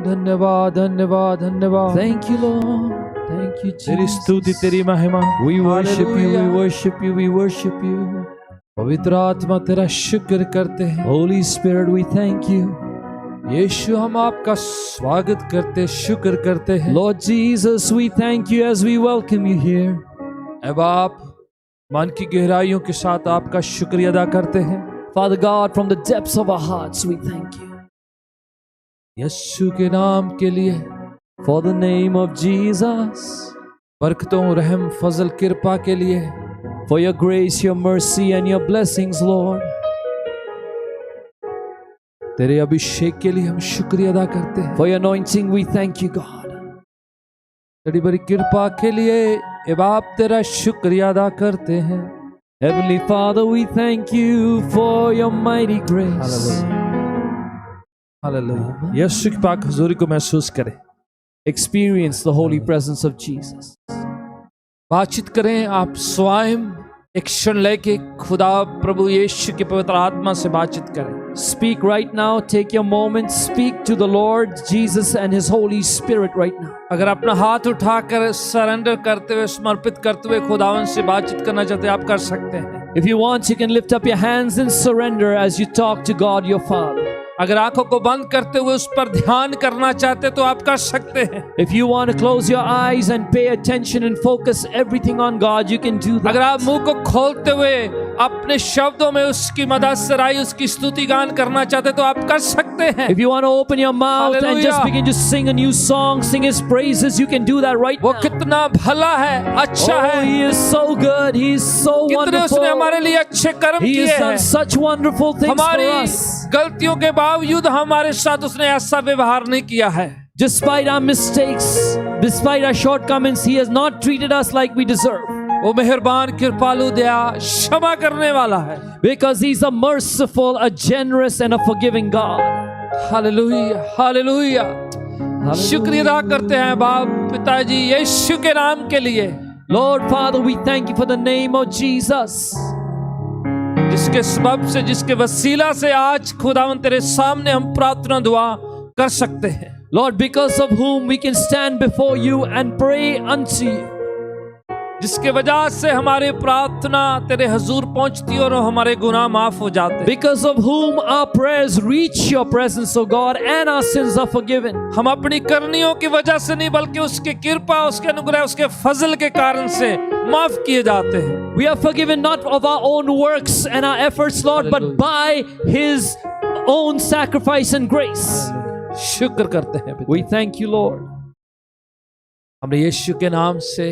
धन्यवाद धन्यवाद धन्यवाद। Thank you, Lord. Thank you, तेरी Jesus. स्तुति तेरी महिमा। We worship you, we Hallelujah। worship you, we worship you. पवित्र आत्मा तेरा शुक्र करते हैं। Holy Spirit, we thank you. यीशु हम आपका स्वागत करते शुक्र करते हैं। Lord Jesus, we thank you as we welcome you here. अब आप मन की गहराइयों के साथ आपका शुक्रिया अदा करते हैं। Father God, from the depths of our hearts, we thank you. यीशु के नाम के लिए, For the name of Jesus, बरकतों रहम फजल कृपा के लिए, for your grace, your mercy, and your blessings, Lord. तेरे अभिषेक के लिए हम शुक्रिया अदा करते हैं। For your anointing, we thank you, God. तेरी बड़ी कृपा के लिए अब आप तेरा शुक्रिया अदा करते हैं। Heavenly Father, we thank you for your mighty grace. Hallelujah. यीशु की पाक हुजूरी को महसूस करें। Experience the holy presence of Jesus. बातचीत करें, आप स्वयं एक क्षण लेके खुदा प्रभु यीशु के पवित्र आत्मा से बातचीत करें। Speak right now. Take your moment. Speak to the Lord Jesus and His Holy Spirit right now. अगर अपना हाथ उठाकर सरेंडर करते हुए, समर्पित करते हुए खुदावन से बातचीत करना चाहते हैं, आप कर सकते हैं। If you want, you can lift up your hands and surrender as you talk to God your Father. अगर आंखों को बंद करते हुए उस पर ध्यान करना चाहते तो आप कर सकते हैं। If you want to close your eyes and pay attention and focus everything on God, you can do that. अगर आप मुंह को खोलते हुए अपने शब्दों में उसकी मदद से राई उसकी स्तुति गान करना चाहते तो आप कर सकते हैं। If you want to open your mouth and just Hallelujah. begin to sing a new song, sing His praises, you can do that right वो now. कितना भला है, अच्छा Oh, है, He is so good. He is so कितने उसने wonderful. हमारे लिए अच्छे कर्म He किए has हैं। done such wonderful things for हमारी us. गलतियों के बावजूद हमारे साथ उसने ऐसा व्यवहार नहीं किया है। Despite our mistakes, despite our shortcomings, He has not treated us like we deserve. वो मेहरबान, कृपालु, दया, क्षमा करने वाला है। Because He's a merciful, a generous, and a forgiving God. Hallelujah, hallelujah. शुक्रिया अदा करते हैं बाप पिताजी यीशु के नाम के लिए, Lord Father, we thank you for the name of Jesus. जिसके सबब से, जिसके वसीला से आज खुदावन तेरे सामने हम प्रार्थना दुआ कर सकते हैं। Lord, because of whom we can stand before you and pray unto you. जिसके वजह से हमारी प्रार्थना तेरे हजूर पहुंचती है और हमारे गुनाह माफ हो जाते हैं। Because of whom our prayers reach your presence, O God, and our sins are forgiven. हम अपनी करनियों की वजह से नहीं बल्कि उसकी कृपा, उसके अनुग्रह, उसके फजल के कारण से माफ किए जाते हैं। We are forgiven not of our own works and our efforts, Lord, but by His own sacrifice and grace. शुक्र करते हैं पिता। We thank you, Lord. हमने यीशु के नाम से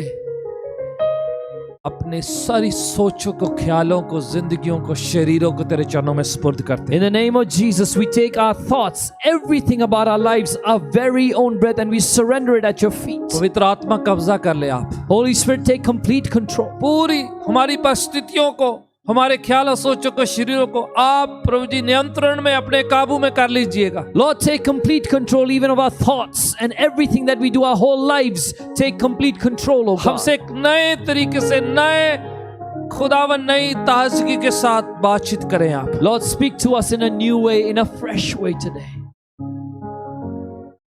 अपने सारी सोचों को, ख्यालों को, जिंदगियों को, शरीरों को तेरे चरणों में सुपुर्द करते हैं। In the name of Jesus, we take our thoughts, everything about our lives, our very own breath, and we surrender it at your feet. पवित्र आत्मा कब्जा कर ले आप। Holy Spirit, take complete control. पूरी हमारी परिस्थितियों को, हमारे ख्याल और सोचों को, शरीरों को आप प्रभु जी नियंत्रण में, अपने काबू में कर लीजिएगा। Lord, take complete control even of our thoughts and everything that we do, our whole lives. Take complete control, O God. हमसे एक नए तरीके से, नए खुदावन, नई ताजगी के साथ बातचीत करें आप। Lord, speak to us in a new way, in a fresh way today.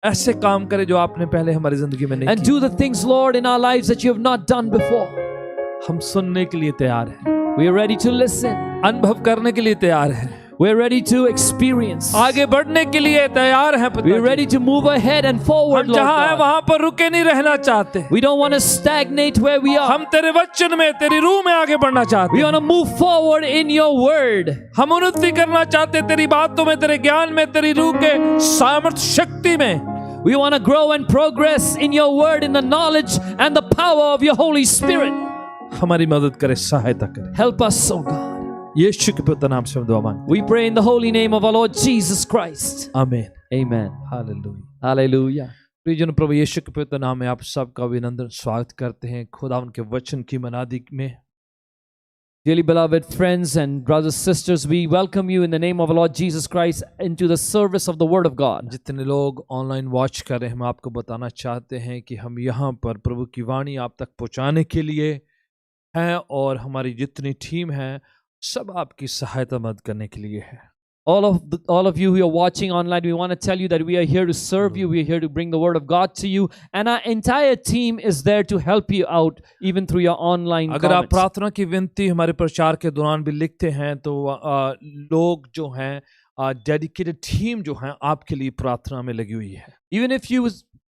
ऐसे काम करें जो आपने पहले हमारी जिंदगी में नहीं And do the things, Lord, in our lives that you have not done before. किए। हम सुनने के लिए तैयार हैं, We are ready to listen. अनुभव करने के लिए तैयार हैं, We are ready to experience. आगे बढ़ने के लिए तैयार हैं We are पिताजी। ready to move ahead and forward, हम Lord जहाँ हैं God. वहाँ पर रुके नहीं रहना चाहते। We don't want to stagnate where we are. हम तेरे वचन में, तेरी रूह में आगे बढ़ना चाहते We हैं। want to move forward in your word. हम उन्नति करना चाहते हैं तेरी बातों में, तेरे ज्ञान में, तेरी रूह के सामर्थ्य शक्ति में। We want to grow and progress in your word, in the knowledge and the power of your Holy Spirit. हमारी मदद करे, सहायता करे। Help us, O God. यीशु के पवित्र नाम से हम दुआ मांगते We pray in the holy name of our Lord Jesus Christ. हैं, आमीन। Amen. हालेलुया। Hallelujah. प्रियजन, प्रभु यीशु के पवित्र नाम में आप सबका अभिनंदन, स्वागत करते हैं खुदा उनके वचन की मनादी में। Dearly beloved friends and brothers, sisters, we welcome you in the name of our Lord Jesus Christ into the service of the Word of God. जितने लोग ऑनलाइन वॉच कर रहे हैं, हम आपको बताना चाहते हैं कि हम यहाँ पर प्रभु की वाणी आप तक पहुँचाने के लिए हैं और हमारी जितनी टीम है सब आपकी सहायता मदद करने के लिए है। all of you who are watching online, we want to tell you that we are here to serve you. We are here to bring the word of God to you, and our entire team is there to help you out, even through your online अगर आप comments. प्रार्थना की विनती हमारे प्रचार के दौरान भी लिखते हैं तो लोग जो हैं डेडिकेटेड टीम जो है आपके लिए प्रार्थना में लगी हुई है. Even if you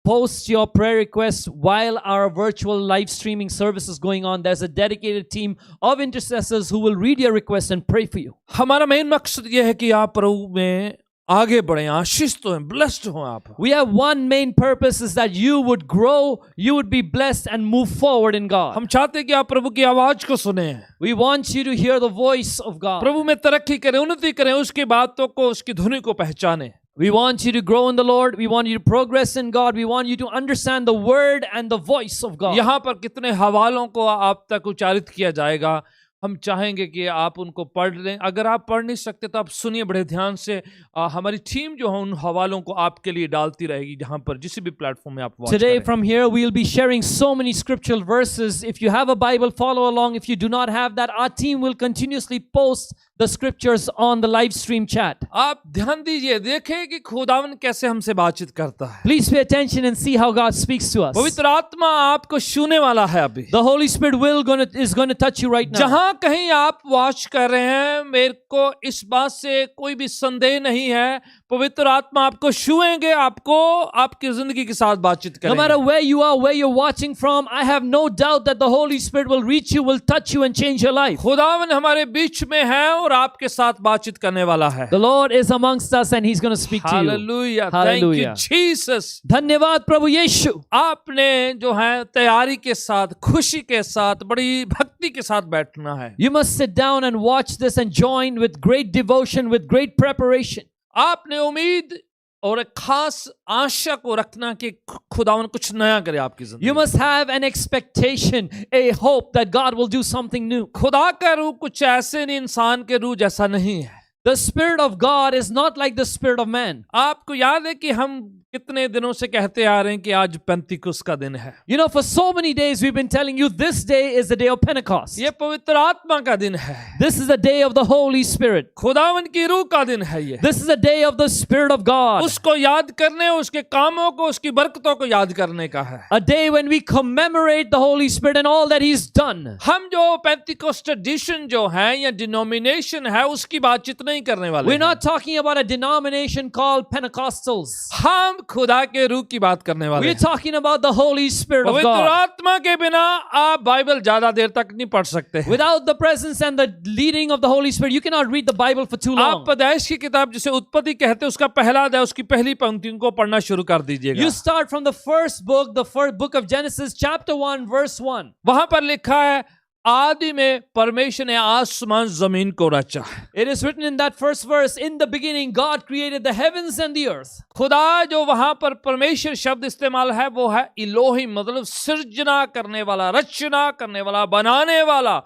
post your prayer requests while our virtual live streaming service is going on, there's a dedicated team of intercessors who will read your request and pray for you. हमारा main मकसद ये है कि आप प्रभु में आगे बढ़े, आशीष तो हैं, ब्लेस्ड हो आप. We have one main purpose, is that you would grow, you would be blessed and move forward in God. हम चाहते हैं कि आप प्रभु की आवाज को सुने, We want you to hear the voice of God. प्रभु में तरक्की करें, उन्नति करें, उसकी बातों को, उसकी धुनी को पहचानें. We want you to grow in the Lord. We want you to progress in God. We want you to understand the word and the voice of God. यहाँ पर कितने हवालों को आप तक उच्चारित किया जाएगा, हम चाहेंगे कि आप उनको पढ़ लें. अगर आप पढ़ नहीं सकते तो आप सुनिए बड़े ध्यान से. हमारी टीम जो है उन हवालों को आपके लिए डालती रहेगी जहाँ पर जिस भी प्लेटफॉर्म में आप watch Today करें. from here we will be sharing so many scriptural verses. If you have a Bible, follow along. If you do not have that, our team will continuously post the scriptures on the live stream chat. आप ध्यान दीजिए, देखें कि खुदावन कैसे हमसे बातचीत करता है. Please pay attention and see how God speaks to us. पवित्र आत्मा आपको छूने वाला है अभी. The Holy Spirit is going to touch you right now. जहां कहीं आप वॉच कर रहे हैं, मेरे को इस बात से कोई भी संदेह नहीं है, पवित्र आत्मा आपको छुएंगे, आपको आपकी जिंदगी के साथ बातचीत No करेंगे. matter where you are, where you're watching from, I have no doubt that the Holy Spirit will reach you, will touch you and change your life. खुदावन हमारे बीच में है और आपके साथ बातचीत करने वाला है. The Lord is amongst us and He's going to speak to you. Hallelujah. Thank you Hallelujah. Jesus. धन्यवाद प्रभु यीशु. आपने जो है तैयारी के साथ, खुशी के साथ, बड़ी भक्ति के साथ बैठना है. You must sit down and watch this and join with great devotion, with great preparation. आपने उम्मीद और एक खास आशा को रखना कि खुदावन कुछ नया करे आपकी जिंदगी. You must have an expectation, a hope that God will do something new. खुदा का रूह कुछ ऐसे नहीं, इंसान के रूह जैसा नहीं है. The Spirit of God is not like the spirit of man. आपको याद है कि हम कितने दिनों से कहते आ रहे हैं कि आज पेंतिकुस्त का दिन है. You know, for so many days we've been telling you this day is the day of Pentecost. ये पवित्र आत्मा का दिन है. This is the day of the Holy Spirit. खुदावन की रूह का दिन है ये. This is the day of the Spirit of God. उसको याद करने, उसके कामों को, उसकी बरकतों को याद करने का है. A day when we commemorate the Holy Spirit and all that He's done. हम जो पेंतिकोस्ट ट्रेडिशन जो है या डिनोमिनेशन है उसकी बातचीत नहीं करने वाले. We're not talking about a denomination called Pentecostals. हम खुदा के रूह की बात करने वाले. We're talking about the Holy Spirit of पवित्र God. आत्मा के बिना आप बाइबल ज्यादा देर तक नहीं पढ़ सकते. Without the presence and the leading of the Holy Spirit, you cannot read the Bible for too आप long. पैदाइश की किताब जिसे उत्पत्ति कहते हैं उसका पहला अध्याय, उसकी पहली पंक्तियों को पढ़ना शुरू कर दीजिएगा. You start from the first book of Genesis, chapter 1, verse 1. वहां पर लिखा है, आदि में परमेश्वर ने आसमान जमीन को रचा. It is written in that first verse, in the beginning God created the heavens and the earth. खुदा जो वहां पर परमेश्वर शब्द इस्तेमाल है वो है इलोही, मतलब सृजना करने वाला, रचना करने वाला, बनाने वाला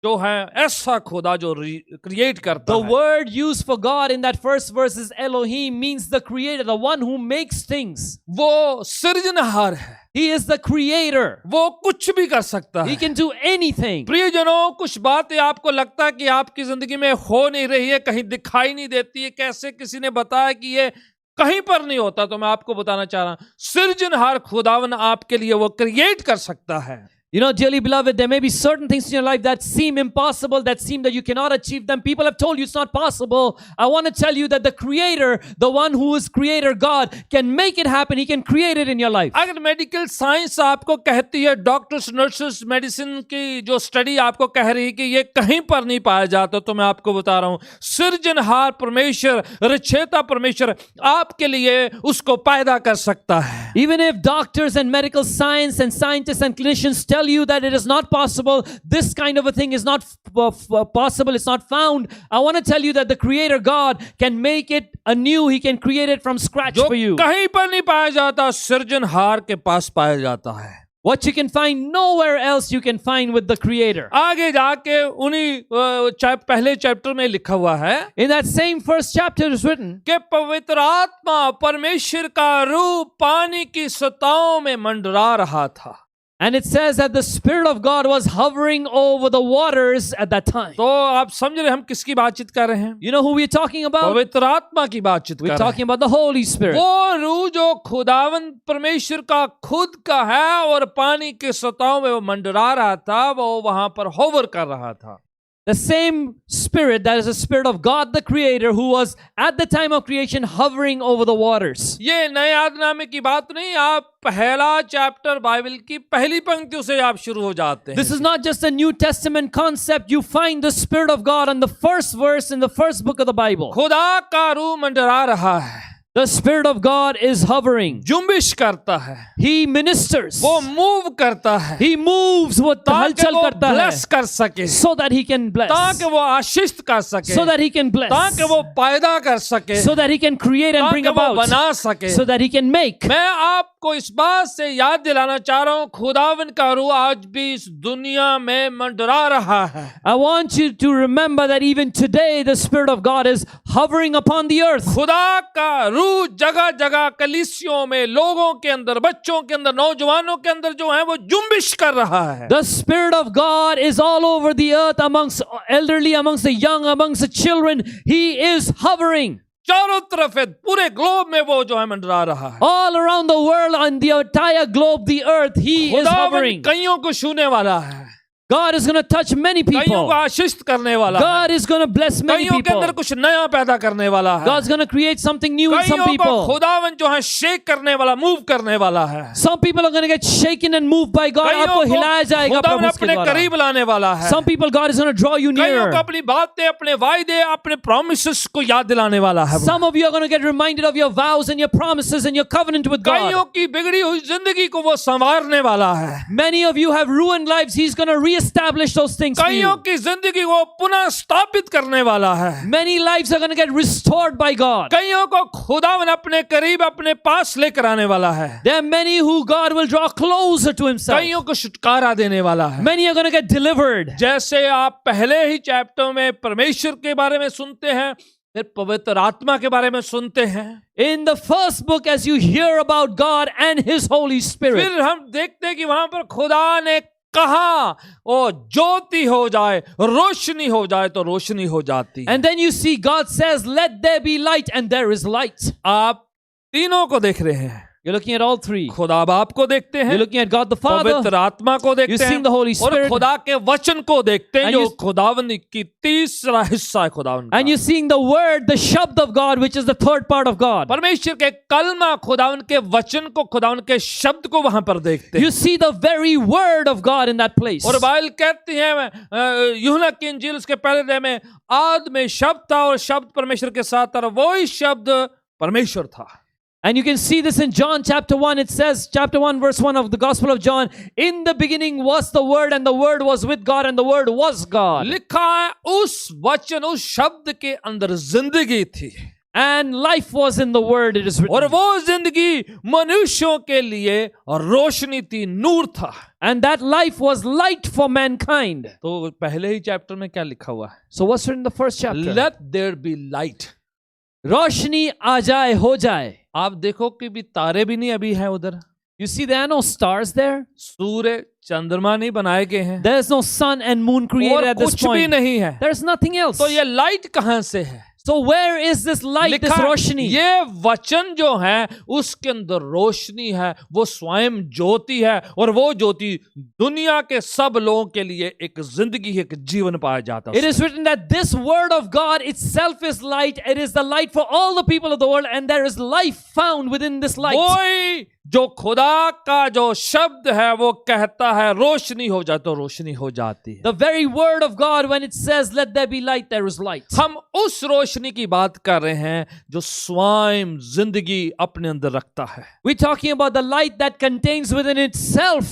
जो है, ऐसा खुदा जो क्रिएट करता The है. word used for God in that first verse is Elohim, means the creator, the one who makes things. वो सृजनहार है. He is the creator. वो कुछ भी कर सकता He है. can do anything. प्रियजनों, कुछ बातें आपको लगता है कि आपकी जिंदगी में हो नहीं रही है, कहीं दिखाई नहीं देती है, कैसे किसी ने बताया कि ये कहीं पर नहीं होता, तो मैं आपको बताना चाह रहा हूं, सृजनहार खुदावन आपके लिए वो क्रिएट कर सकता है. You know, dearly beloved, there may be certain things in your life that seem impossible, that seem that you cannot achieve them. People have told you it's not possible. I want to tell you that the Creator, the one who is Creator, God, can make it happen. He can create it in your life. अगर medical science आपको कहती है, doctors, nurses, medicine की जो study आपको कह रही है कि ये कहीं पर नहीं पाया जाता, तो मैं आपको बता रहा हूं, सृजनहार परमेश्वर, रचयिता परमेश्वर आपके लिए उसको पैदा कर सकता है. Even if doctors and medical science and scientists and clinicians tell you that it is not possible, this kind of a thing is not possible, it's not found, I want to tell you that the Creator God can make it anew. He can create it from scratch जो for you. कहीं पर नहीं पाया जाता, सृजनहार के पास पाया जाता है. What you can find nowhere else, you can find with the Creator. आगे जाके उन्हीं पहले चैप्टर में लिखा हुआ है In that same first chapter it is written, कि पवित्र आत्मा परमेश्वर का रूह पानी की सतहों में मंडरा रहा था. And it says that the Spirit of God was hovering over the waters at that time. तो आप समझ रहे हैं हम किसकी बातचीत कर रहे हैं? You know who we're talking about? पवित्र आत्मा की बातचीत कर We're रहे talking हैं। about the Holy Spirit. वो रूह जो खुदावंद परमेश्वर का खुद का है और पानी के सतहों में वो मंडरा रहा था, वो वहां पर होवर कर रहा था। The same Spirit that is the Spirit of God the Creator, who was at the time of creation hovering over the waters. ये नए आदनामे की बात नहीं, आप पहला चैप्टर बाइबल की पहली पंक्तियों से आप शुरू हो जाते हैं। This is not just a New Testament concept. You find the Spirit of God on the first verse in the first book of the Bible. खुदा का रूह मंडरा रहा है, The Spirit of God is hovering. जुम्बिश करता है, He ministers. वो move करता है He moves. वो ताकि हलचल वो करता है ब्लेस कर सके, so that he can bless. ताकि वो आशीष कर सके, So that he can bless. ताकि वो पैदा कर सके, So that he can create and bring ताकि वो about. बना सके। So that he can make. मैं आपको इस बात से याद दिलाना चाह रहा हूं, खुदावन का रूह आज भी इस दुनिया में मंडरा रहा है। I want you to remember that even today the Spirit of God is hovering upon the earth. खुदा का रूह जगह जगह कलीसियों में, लोगों के अंदर, बच्चों के अंदर, नौजवानों के अंदर जो है वो जुम्बिश कर रहा है। The Spirit of God is all over the earth, amongst elderly, amongst the young, amongst the children. He is hovering. चारों तरफ है, पूरे ग्लोब में वो जो है मंडरा रहा है। All around the world, on the entire globe, the earth, He is खुदावन hovering. कईयों को छूने वाला है, God is going to touch many कईयों people. को आशीष करने वाला है, God is going to bless many कईयों के people. अंदर कुछ नया पैदा करने वाला है, God's going to create something new in some कईयों को people. खुदावन जो है शेक करने वाला, मूव करने वाला है, Some people are going to get shaken and moved by God. कईयों आपको को हिलाया जाएगा खुदावन प्रभु उसके अपने द्वारा. करीब लाने वाला है, Some people God is going to draw you कईयों को nearer. अपनी बातें, अपने वायदे, अपने प्रॉमिसेस को याद दिलाने वाला है। Some of you are going to get reminded of your vows and your promises and your covenant with कईयों God. की बिगड़ी हुई जिंदगी को वो संवारने वाला है, Many of you have ruined lives. He's going to reestablish those things for कईयों you. की जिंदगी को पुनः स्थापित करने वाला है, Many lives are going to get restored by God. कईयों को खुदावन अपने करीब, अपने पास लेकर आने वाला है, There are many who God will draw closer to Himself. कईयों को छुटकारा देने वाला है। Many are going to get delivered. जैसे आप पहले ही चैप्टर में परमेश्वर के बारे में सुनते हैं, फिर पवित्र आत्मा के बारे में सुनते हैं, In the first book, as you hear about God and His Holy Spirit, फिर हम देखते हैं कि वहां पर खुदा ने कहा ओ ज्योति हो जाए, रोशनी हो जाए, तो रोशनी हो जाती है। and then you see God says, "Let there be light," and there is light. आप तीनों को देख रहे हैं, You're looking at all three. खुदा बाप को देखते हैं, You're looking at God the पवित्र Father, आत्मा को देखते You हैं, see the Holy और Spirit. खुदा के वचन को देखते हैं And जो you- खुदावन की तीसरा हिस्सा है खुदावन का। and you're seeing the Word, the Shabd of God, which is the third part of God. परमेश्वर के कलमा, खुदावन के वचन को, खुदावन के शब्द को वहां पर देखते हैं। You see the very Word of God in that place. और बाइबल कहती है यूहन्ना की इंजील उसके पहले अध्याय में, आद में शब्द था और शब्द परमेश्वर के साथ था, वही शब्द परमेश्वर था। And you can see this in John chapter 1. It says, chapter 1, verse 1 of the Gospel of John, "In the beginning was the Word, and the Word was with God, and the Word was God." लिखा है उस वचन, उस शब्द के अंदर जिंदगी थी, And life was in the Word, it is और written. वो जिंदगी मनुष्यों के लिए रोशनी थी, नूर था। And that life was light for mankind. तो पहले ही चैप्टर में क्या लिखा हुआ है? So what's written in the first chapter? Let there be light. रोशनी आ जाए, हो जाए. आप देखो कि भी तारे भी नहीं अभी हैं उधर, You see, there are no stars there. सूर्य चंद्रमा नहीं बनाए गए हैं, There is no sun and moon created और at this कुछ भी point. नहीं है। There is nothing else. तो ये लाइट कहां से है? So where is this light, this लिखा रोशनी? ये वचन जो है उसके अंदर रोशनी है, वो स्वयं ज्योति है, और वो ज्योति दुनिया के सब लोगों के लिए एक जिंदगी, एक जीवन पाया जाता It है। is written that this word of God itself is light. It is the light for all the people of the world, and there is life found within this light. कोई जो खुदा का जो शब्द है वो कहता है रोशनी हो जाए, तो रोशनी हो जाती है। The very word of God, when it says, "Let there be light," there is light. हम उस रोशनी की बात कर रहे हैं जो स्वयं जिंदगी अपने अंदर रखता है। We're talking about the light that contains within itself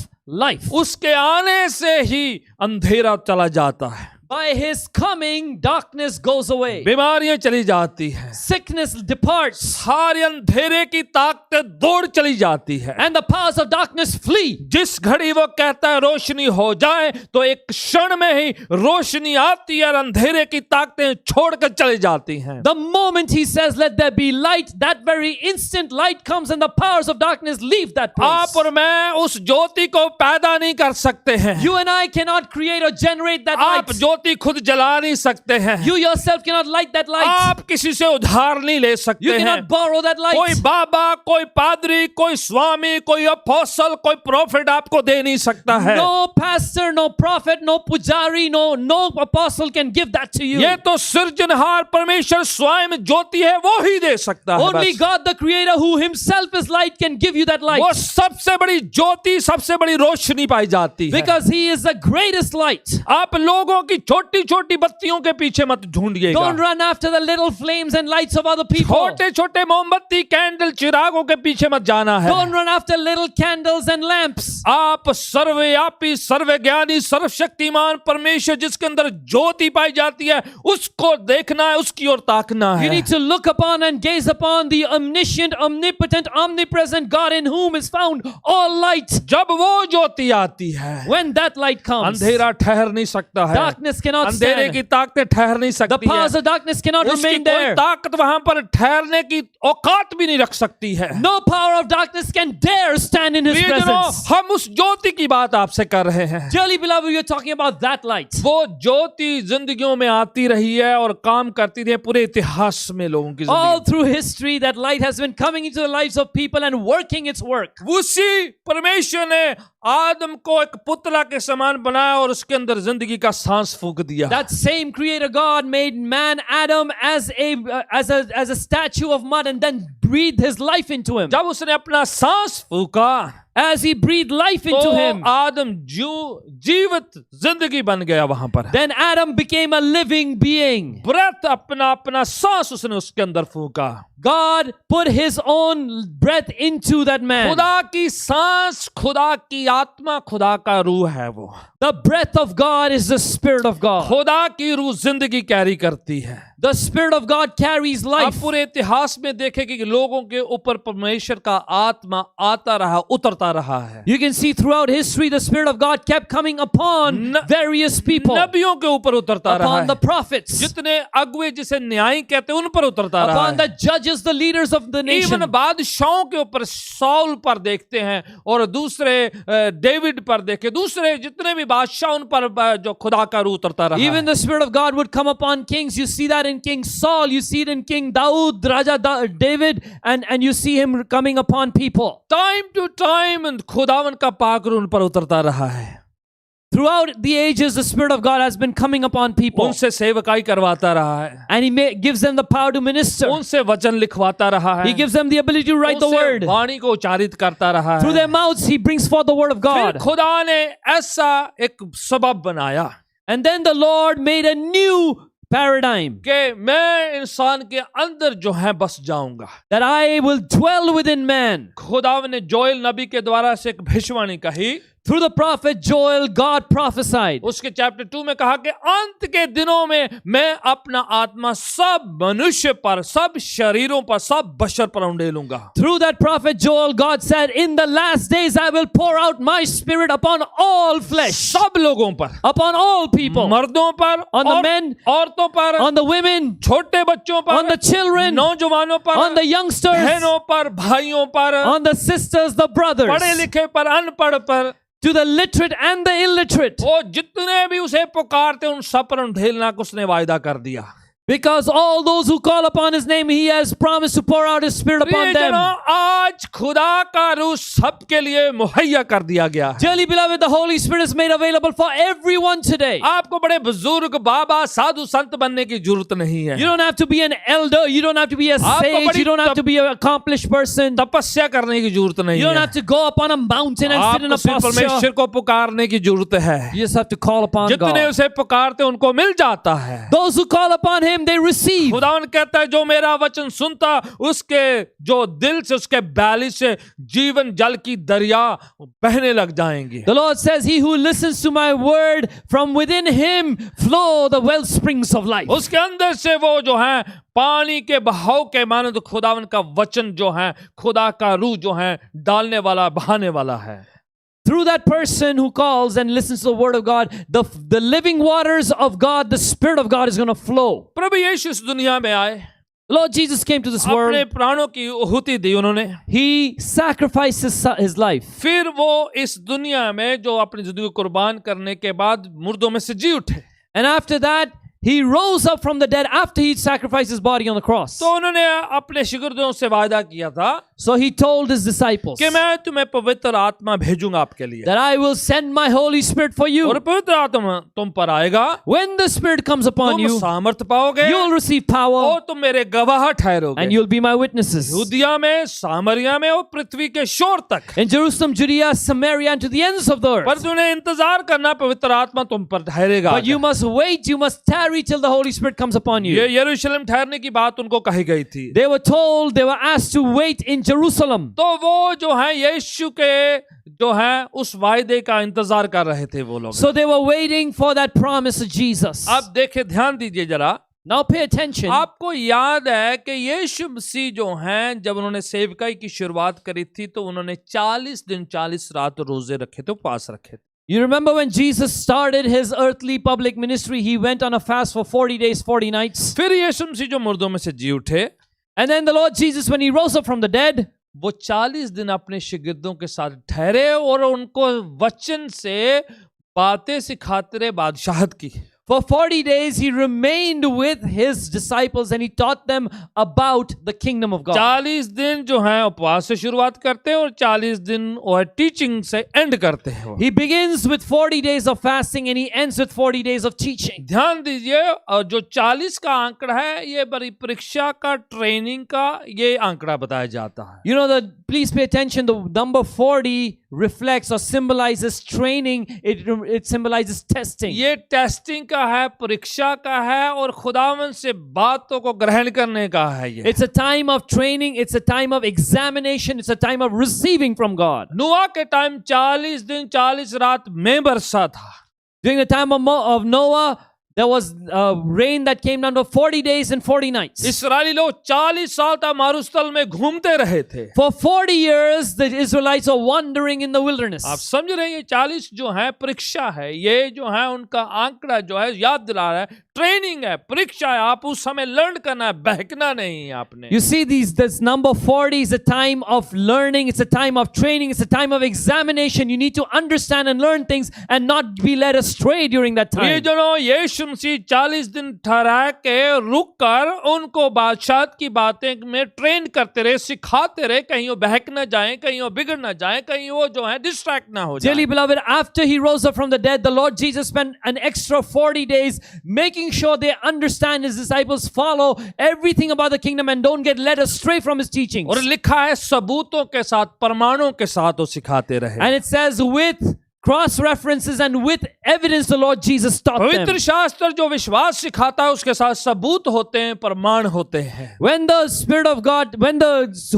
life. उसके आने से ही अंधेरा चला जाता है। By his coming, darkness goes away. बीमारियां चली जाती हैं, Sickness departs. सारे अंधेरे की ताकतें दौड़ चली जाती है। And the powers of darkness flee. जिस घड़ी वो कहता है रोशनी हो जाए, तो एक क्षण में ही रोशनी आती है और अंधेरे की ताकतें छोड़कर चली जाती हैं। The moment he says, let there be light, that very instant light comes and the powers of darkness leave that आप place. और मैं उस ज्योति को पैदा नहीं कर सकते हैं। You and I cannot create or generate that आप light. ज्योति खुद जला नहीं सकते हैं। You yourself cannot light that light. आप किसी से उधार नहीं ले You सकते हैं। cannot borrow that कोई light. बाबा, कोई पादरी, कोई स्वामी, कोई अपोस्टल, कोई प्रोफेट आपको दे नहीं सकता है। No pastor, no prophet, no pujari, no apostle can give that to you. ये तो सृजनहार परमेश्वर स्वयं ज्योति है, वो ही दे सकता है। Only बस। God the creator who himself is light can give you that light. वो सबसे बड़ी ज्योति, सबसे बड़ी रोशनी पाई जाती है। Because he is the greatest light. आप लोगों की छोटी छोटी बत्तियों के पीछे मत ढूंढिएगा। Don't run after the little flames and lights of other people. छोटे छोटे मोमबत्ती, कैंडल, चिरागों के पीछे मत जाना है। Don't run after little candles and lamps. आप सर्वव्यापी, सर्वज्ञानी, सर्वशक्तिमान परमेश्वर जिसके अंदर ज्योति पाई जाती है, उसको देखना है, उसकी ओर ताकना You है। need to look upon and gaze upon the omniscient, omnipotent, omnipresent God in whom is found all light. जब वो ज्योति आती है, When that light comes, अंधेरा ठहर नहीं सकता है। darkness cannot अंधेरे stand. की ताकतें ठहर नहीं The सकती powers है। of darkness cannot उसकी remain कोई there. ताकत वहां पर ठहरने की औकात भी नहीं रख सकती है। No power of darkness can dare stand in his प्रियजनों, presence. हम उस ज्योति की बात आपसे कर रहे हैं। Dearly beloved, we are talking about that light. वो ज्योति जिंदगियों में आती रही है और काम करती रही है पूरे इतिहास में लोगों की All जिंदगी। through history, that light has been coming into the lives of people and working its work. उसी परमेश्वर ने आदम को एक पुतला के समान बनाया और उसके अंदर जिंदगी का सांस फूंक दिया। That same creator God made man Adam as a statue of mud and then breathed his life into him. जब उसने अपना सांस फूंका, As he breathed life तो into him, आदम जीवित जिंदगी बन गया वहां पर। then Adam became a living being. Breath, अपना अपना सांस उसने उसके अंदर फूंका। God put his own breath into that man. खुदा की सांस, खुदा की आत्मा, खुदा का रूह है वो। The breath of God is the Spirit of God. खुदा की रूह जिंदगी कैरी करती है। The Spirit of God carries आप life. पूरे इतिहास में देखेंगे कि लोगों के ऊपर परमेश्वर का आत्मा आता रहा, उतरता रहा है। You can see throughout history the Spirit of God kept coming upon various people, नबियों के ऊपर उतरता रहा upon है। the prophets, जितने अगुवे जिसे न्यायी कहते हैं उन पर उतरता रहा upon है। the judges, the leaders of the even nation. बादशाहों के ऊपर सौल पर देखते हैं और दूसरे डेविड पर देखे, दूसरे जितने भी बादशाह उन पर जो खुदा का रूह उतरता रहा Even है। the Spirit of God would come upon kings. You see that in King Saul, you see it in King Daud, David, and you see him coming upon people. Time to time खुदावन का पाक रूह उन पर उतरता रहा है। Throughout the ages, the Spirit of God has been coming upon people. उनसे सेवकाई करवाता रहा है, And he gives them the power to minister. उनसे वचन लिखवाता रहा है, He gives them the ability to write the उनसे word. वाणी को उच्चारित करता रहा Through है। their mouths, he brings forth the word of फिर God. खुदा ने ऐसा एक सबब बनाया And then the Lord made a new paradigm कि मैं इंसान के अंदर जो है बस जाऊंगा। that I will dwell within man. खुदा ने जोएल नबी के द्वारा से एक भविष्यवाणी कही। Through the prophet Joel, God prophesied. उसके चैप्टर 2 में कहा कि अंत के दिनों में मैं अपना आत्मा सब मनुष्य पर, सब शरीरों पर, सब बशर पर उंडेलूंगा। Through that prophet Joel, God said, in the last days I will pour out my spirit upon all flesh, सब लोगों पर, upon all people, मर्दों पर, On the men, औरतों पर, on the women, छोटे बच्चों पर, on the children, नौजवानों पर, on the youngsters, बहनों पर, भाइयों पर, on the sisters, the brothers, पढ़े लिखे पर, अनपढ़ पर, to the literate and the illiterate. वो जितने भी उसे पुकारते उन सब पर ढेलना को उसने वायदा कर दिया। Because all those who call upon his name, he has promised to pour out his spirit upon them. आज खुदा का रूह सबके लिए मुहैया कर दिया गया है। Dearly beloved, the Holy Spirit is made available for everyone today. आपको बड़े बुजुर्ग, बाबा, साधु, संत बनने की जरूरत नहीं है। You don't have to be an elder. You don't have to be a sage. You don't have to be an accomplished person. तपस्या करने की जरूरत नहीं You don't है। have to go up on a mountain and sit in आपको a सिर्फ posture. परमेश्वर को पुकारने की जरूरत है। You just have to call upon जितने God. उसे पुकारते उनको मिल जाता है। Those who call upon him, them, they receive. खुदावन कहता है जो मेरा वचन सुनता उसके जो दिल से, उसके बैली से जीवन जल की दरिया बहने लग जाएंगी. The Lord says, he who listens to my word, from within him flow the well springs of life. उसके अंदर से वो जो है पानी के बहाव के माने तो खुदावन का वचन जो है, खुदा का रूह जो है डालने वाला, बहाने वाला है. Through that person who calls and listens to the word of God, the living waters of God, the Spirit of God is going to flow. प्रभु यीशु इस दुनिया में आए, Lord Jesus came to this अपने world. प्राणों की आहुति दी उन्होंने. He sacrificed his life. फिर वो इस दुनिया में जो अपनी जिंदगी को कुर्बान करने के बाद मुर्दों में से जी उठे. And after that, he rose up from the dead after he sacrificed his body on the cross. तो उन्होंने अपने शिगिर्दों से वादा किया था So he told his disciples कि मैं तुम्हें पवित्र आत्मा भेजूंगा आपके लिए, that I will send my Holy Spirit for और you. पवित्र आत्मा तुम पर आएगा, When the Spirit comes upon तुम you, सामर्थ पाओगे you will receive power और तुम मेरे गवाह ठहरोगे. and you'll be my witnesses. यहूदिया में, सामरिया में और पृथ्वी के शोर तक. In Jerusalem, Judea, Samaria, and to the ends of the पर earth. तुम्हें इंतजार करना, पवित्र आत्मा तुम पर ठहरेगा. But you must wait, you must tarry till the Holy Spirit comes upon ये you. यरूशलेम ठहरने की बात उनको कही गई थी. They were told, they were asked to wait in Jerusalem. तो वो जो है यीशु के जो है उस वायदे का इंतजार कर रहे थे वो लोग. So they were waiting for that promise of Jesus. अब देखिए, ध्यान दीजिए जरा. Now pay attention. आपको याद है कि यीशु मसीह जो हैं जब उन्होंने सेवकाई की शुरुआत करी थी तो उन्होंने 40 दिन 40 रात रोजे रखे थे, उपवास रखे थे. You remember when Jesus started his earthly public ministry, he went on a fast for 40 days, 40 nights. फिर यीशु मसीह जो मुर्दों में से जी उठे, And then the Lord Jesus, when he rose up from the dead, वो 40 दिन अपने शिगिर्दों के साथ ठहरे और उनको वचन से बातें सिखाते रहे, बादशाहत की. for 40 days he remained with his disciples and he taught them about the kingdom of God. 40 दिन जो है उपवास से शुरुआत करते हैं और 40 दिन और टीचिंग से एंड करते हैं. He begins with 40 days of fasting and he ends with 40 days of teaching. ध्यान दीजिए, और जो 40 का आंकड़ा है ये बड़ी परीक्षा का, ट्रेनिंग का ये आंकड़ा बताया जाता है. You know that, please pay attention, the number 40 reflects or symbolizes training. It symbolizes testing. ये टेस्टिंग का है, परीक्षा का है और खुदावन से बातों को ग्रहण करने का है. ये It's a time of training, it's a time of examination, it's a time of receiving from God. नूह के टाइम 40 दिन 40 रात में बरसा था. During the time of Noah, there was rain that came down for 40 days and 40 nights. इस्राएली लोग 40 साल तक मारुस्थल में घूमते रहे थे. For 40 years, the Israelites are wandering in the wilderness. आप समझ रहे हैं, ये 40 जो है परीक्षा है, ये जो है उनका आंकड़ा जो है याद दिला रहा है, ट्रेनिंग है, परीक्षा है. आप उस समय लर्न करना है, बहकना नहीं है आपने. You see, this number 40 is a time of learning, it's a time of training, it's a time of examination. You need to understand and learn things and not be led astray during that ये time. जो यीशु मसीह 40 दिन ठहरा के रुक कर उनको बादशाह की बातें में ट्रेन करते रहे, सिखाते रहे, कहीं वो बहक ना जाए, कहीं वो बिगड़ ना जाए, कहीं वो जो है डिस्ट्रैक्ट ना हो जाए. Dearly beloved, after he rose up from the dead, the Lord Jesus spent an extra 40 days making sure they understand, his disciples follow everything about the kingdom and don't get led astray from his teachings. और लिखा है सबूतों के साथ, प्रमाणों के साथ वो सिखाते रहे. And it says with cross references and with evidence the Lord Jesus taught them. पवित्र शास्त्र जो विश्वास सिखाता है उसके साथ सबूत होते हैं, प्रमाण होते हैं. When the Spirit of God, when the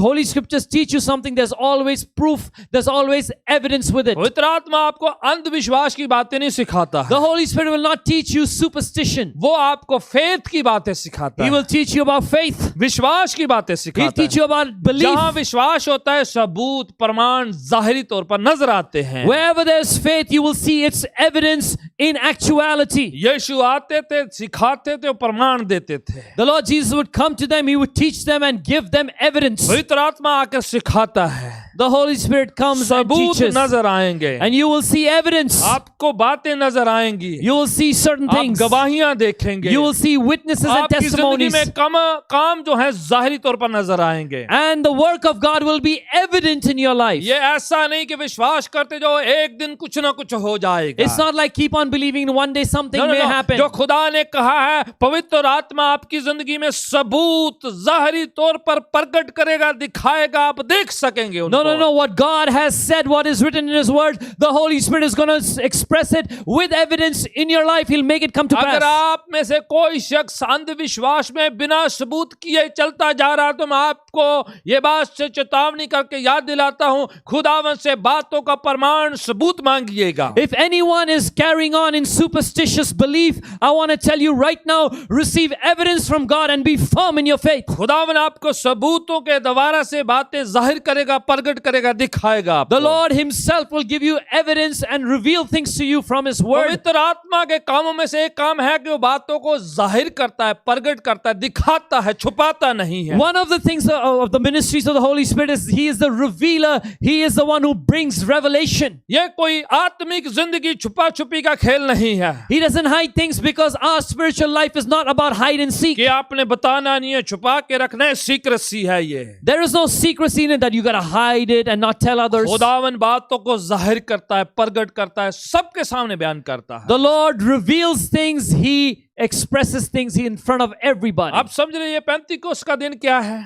Holy Scriptures teach you something, there's always proof, there's always evidence with it. पवित्र आत्मा आपको अंधविश्वास की बातें नहीं सिखाता The है, Holy Spirit will not teach you superstition. वो आपको फेथ की बातें सिखाता He है, will teach you about faith. विश्वास की बातें He'll सिखाता teach you है. about belief. जहां विश्वास होता है सबूत, प्रमाण जाहिरी तौर पर नजर आते हैं. Wherever there's faith, you will see its evidence in actuality. यीशु आते थे, सिखाते थे, प्रमाण देते थे. The Lord Jesus would come to them, He would teach them and give them evidence. पवित्र आत्मा आकर सिखाता है, The Holy Spirit comes and सबूत teaches. नजर आएंगे, And you will see evidence. आपको बातें नजर आएंगी, You will see certain आप things. गवाहियां देखेंगे, You will see witnesses and आपकी जिंदगी testimonies. में काम जो है जाहिरी तौर पर नजर आएंगे. And the work of God will be evident in your life. ये ऐसा नहीं कि विश्वास करते जाओ एक दिन कुछ ना कुछ हो जाएगा. It's not like keep on believing one day something may happen. जो खुदा ने कहा है पवित्र आत्मा आपकी जिंदगी में सबूत ज़ाहिरी तौर पर प्रकट करेगा, दिखाएगा, आप देख सकेंगे उनको। No. What God has said, what is written in His Word, the Holy Spirit is going to express it with evidence in your life. He'll make it come to अगर pass. आप में से कोई शख्स अंधविश्वास में बिना सबूत किए चलता जा रहा है तो मैं आपको ये बात से चेतावनी करके याद दिलाता हूं, खुदावन से बातों का प्रमाण सबूत मांगिएगा। If anyone is carrying on in superstitious belief, I want to tell you right now, receive evidence from God and be firm in your faith. खुदावन आपको सबूतों के द्वारा से बातें जाहिर करेगा, प्रकट करेगा, दिखाएगा आपको। The Lord Himself will give you evidence and reveal things to you from His Word. पवित्र आत्मा के कामों में से एक काम है कि वो बातों को जाहिर करता है, प्रकट करता है, दिखाता है, छुपाता नहीं है। One of the things of the ministries of the Holy Spirit is He is the revealer. He is the one who brings revelation. ये कोई आत्मिक जिंदगी छुपा छुपी का खेल नहीं है He doesn't hide things because our spiritual life is not about hide and seek. कि आपने बताना नहीं है, छुपा के रखना है, सीक्रेसी है ये। There is no secrecy in it that you gotta hide it and not tell others. खुदावन बातों को जाहिर करता है, प्रकट करता है, सबके सामने बयान करता है। The Lord reveals things. He expresses things in front of everybody. आप समझ रहे हैं ये पेंतिकोस्त का दिन क्या है?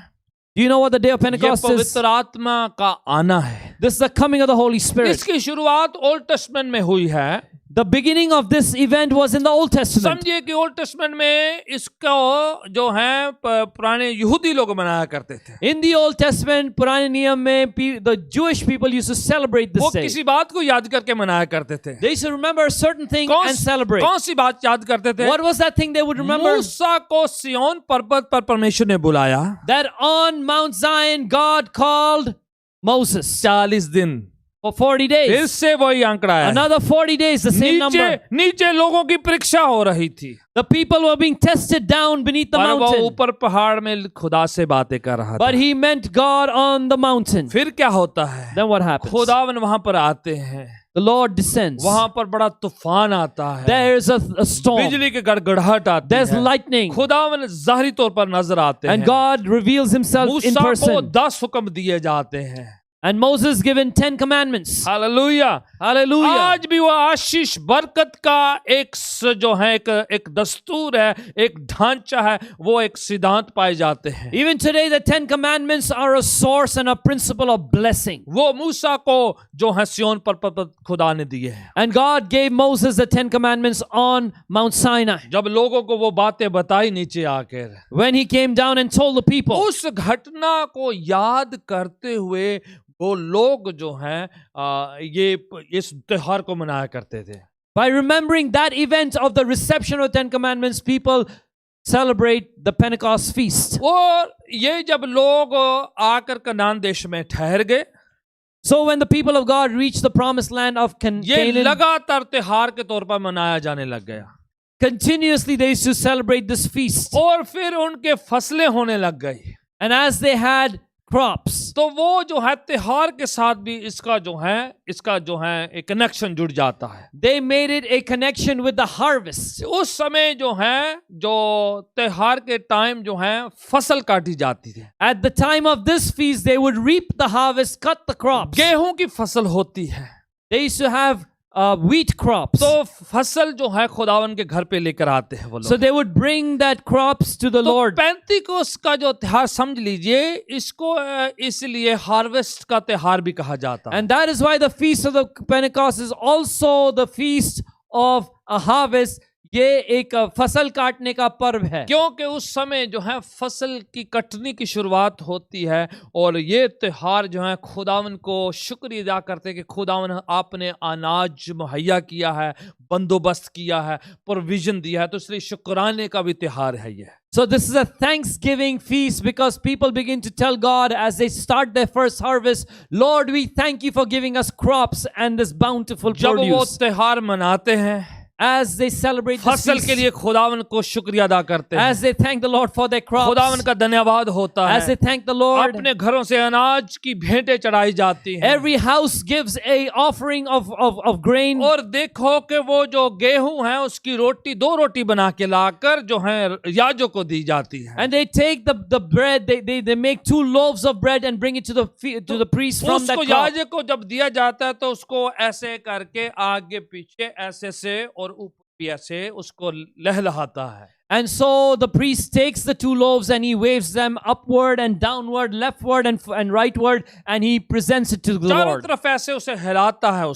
Do you know what the day of ये Pentecost is? पवित्र आत्मा का आना है। This is the coming of the Holy Spirit. इसकी शुरुआत ओल्ड टेस्टमेंट में हुई है। The beginning of this event was in the Old Testament. समझिए कि ओल्ड टेस्टमेंट में इसको जो है पुराने यहूदी लोग मनाया करते थे। In the Old Testament, पुराने नियम में the Jewish people used to celebrate वो this day. किसी बात को याद करके मनाया करते थे। They used to remember a certain thing and celebrate. कौन सी बात याद करते थे? What was that thing they would remember? मूसा को सिय्योन पर्वत पर परमेश्वर ने बुलाया। That on Mount Zion God called Moses 40 दिन, for 40 days. फिर से वही आंकड़ा है। Another 40 days, the same number. नीचे लोगों की परीक्षा हो रही थी। The people were being tested down beneath the पर वो mountain. ऊपर पहाड़ में खुदा से बातें कर रहा था। But he meant God on the mountain. फिर क्या होता है? Then what happens? खुदावन वहां पर आते हैं, The Lord descends. वहां पर बड़ा तूफान आता है, There's a storm. बिजली की गड़गड़ाहट आती There's है, lightning. खुदावन जाहिरी तौर पर नजर आते And हैं। God reveals Himself in मूसा को person. 10 हुक्म दिए जाते हैं। And Moses given 10 commandments. Hallelujah, Hallelujah. आज भी वो आशीष बरकत का एक जो है एक दस्तूर है, एक ढांचा है, वो एक सिद्धांत पाए जाते हैं। Even today, the 10 commandments are a source and a principle of blessing. वो मूसा को जो है सिय्योन पर्वत खुदा ने दिए हैं। And God gave Moses the 10 commandments on Mount Sinai. जब लोगों को वो बातें बताई नीचे आकर, When He came down and told the people. उस घटना को याद करते हुए वो लोग जो हैं ये इस त्योहार को मनाया करते थे। By remembering that event of the reception of the 10 commandments, people celebrate the Pentecost feast. और ये जब लोग आकर कनान देश में ठहर गए, So when the people of God reached the promised land of ये Canaan, लगातार त्योहार के तौर पर मनाया जाने लग गया। continuously they used to celebrate this feast. और फिर उनके फसलें होने लग गई, And as they had crops, तो वो जो है त्योहार के साथ भी इसका जो है एक कनेक्शन जुड़ जाता है। they made it a connection with the harvest. उस समय जो त्योहार के टाइम जो है फसल काटी जाती थी। At the time of this feast, they would reap the harvest, cut the crops. गेहूं की फसल होती है, They used to have wheat crops. तो फसल जो है खुदावन के घर पे लेकर आते हैं वो So लोग। they would bring that crops to the तो Lord. पेंतिकोस्त का जो त्योहार समझ लीजिए, इसको इसलिए हार्वेस्ट का त्योहार भी कहा जाता है। And that is why the feast of the Pentecost is also the feast of a harvest. ये एक फसल काटने का पर्व है, क्योंकि उस समय जो है फसल की कटनी की शुरुआत होती है, और ये त्योहार जो है खुदावन को शुक्रिया अदा करते हैं कि खुदावन आपने अनाज मुहैया किया है, बंदोबस्त किया है, प्रोविजन दिया है, तो इसलिए शुक्राने का भी त्योहार है ये। So this is a Thanksgiving feast because people begin to tell God as they start their first harvest, Lord, we thank you for giving us crops and this bountiful जब वो produce. त्योहार मनाते हैं, As they celebrate this फसल के feast, लिए खुदावन को शुक्रिया अदा करते हैं, as they thank the Lord for their crops, खुदावन का धन्यवाद होता as they है, thank the Lord, अपने घरों से अनाज की भेंटें चढ़ाई जाती हैं। every house gives a offering of grain. और देखो कि वो जो गेहूं है उसकी रोटी 2 रोटी बना के लाकर जो है याजों को दी जाती है। And they take the bread, they make 2 loaves of bread and bring it to the priest from that उसको crop. याजक को जब दिया जाता है तो उसको ऐसे करके आगे पीछे ऐसे से और ऊपर भी ऐसे उसको लहलहाता है। And so the priest takes the 2 loaves and he waves them upward and downward, leftward and rightward, and he presents it to the चारों Lord. तरफ ऐसे उसे हिलाता है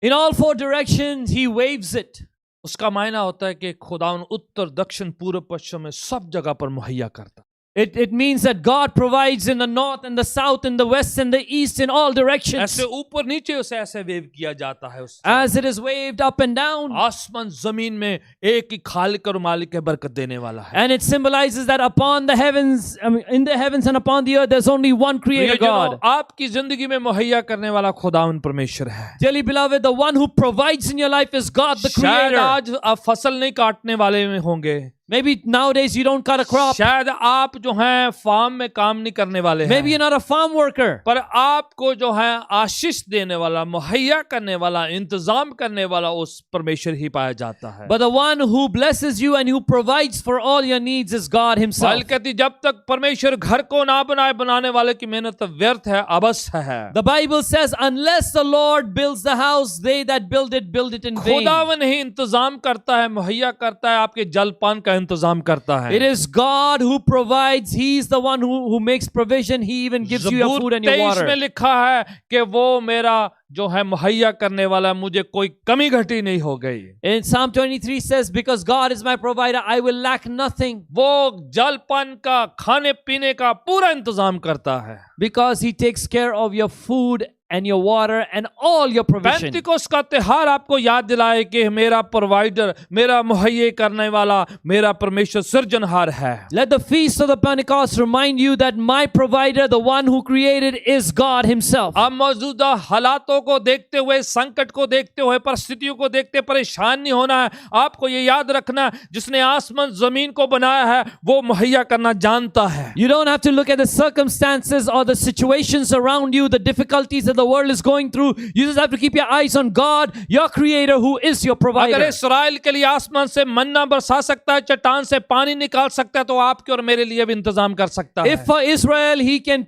In all 4 directions, he waves it. उसका मायना होता है कि खुदावन उत्तर दक्षिण पूर्व पश्चिम में सब जगह पर मुहैया करता है। It means that God provides in the north and the south and the west and the east in all directions. ऐसे ऊपर नीचे उसे ऐसे वेव किया जाता है As it is waved up and down. आसमान जमीन में एक ही खालिक और मालिक है, बरकत देने वाला है। And it symbolizes that upon the heavens, in the heavens and upon the earth, there's only one Creator God. आपकी जिंदगी में मुहैया करने वाला खुदावन परमेश्वर है। Dearly beloved, the one who provides in your life is God, the शायद Creator. आज आप फसल नहीं काटने वाले में होंगे। Maybe nowadays you don't cut a crop. शायद आप जो हैं फार्म में काम नहीं करने वाले हैं। Maybe you're not a farm worker. पर आपको जो है आशीष देने वाला, मुहैया करने वाला, इंतजाम करने वाला उस परमेश्वर ही पाया जाता है। But the one who blesses you and who provides for all your needs is God Himself. Bible कहती जब तक परमेश्वर घर को ना बनाए, बनाने वाले की मेहनत व्यर्थ है, अबस है। The Bible says, unless the Lord builds the house, they that build it in vain. खुदावन ही इंतजाम करता है, मुहैया करता है, आपके जलपान का इंतजाम करता है। It is God who provides. He is the one who makes provision. He even gives you your food and your ज़बूर 23 में water. लिखा है कि वो मेरा जो है मुहैया करने वाला, मुझे कोई कमी घटी नहीं हो गई। In Psalm 23 says, because God is my provider, I will lack nothing. वो जलपान का, खाने पीने का पूरा इंतजाम करता है। Because He takes care of your food and your water and all your provision. पेंतिकोस्त का त्योहार आपको याद दिलाए कि मेरा प्रोवाइडर, मेरा मुहैया करने वाला, मेरा परमेश्वर सृजनहार है। Let the feast of the Pentecost remind you that my provider, the one who created, is God Himself. आप मौजूदा हालातों को देखते हुए, संकट को देखते हुए, परिस्थितियों को देखते परेशान नहीं होना है। आपको ये याद रखना, जिसने आसमान जमीन को बनाया है वो मुहैया करना जानता है। You don't have to look at the circumstances or the situations around you, the difficulties that the world is going through. You just have to keep your eyes on God, your creator, who is your अगर provider. इस्राएल के लिए आसमान से मन्ना बरसा सकता है, चट्टान से पानी निकाल सकता है, तो आपके और मेरे लिए भी इंतजाम कर सकता है। If for Israel He can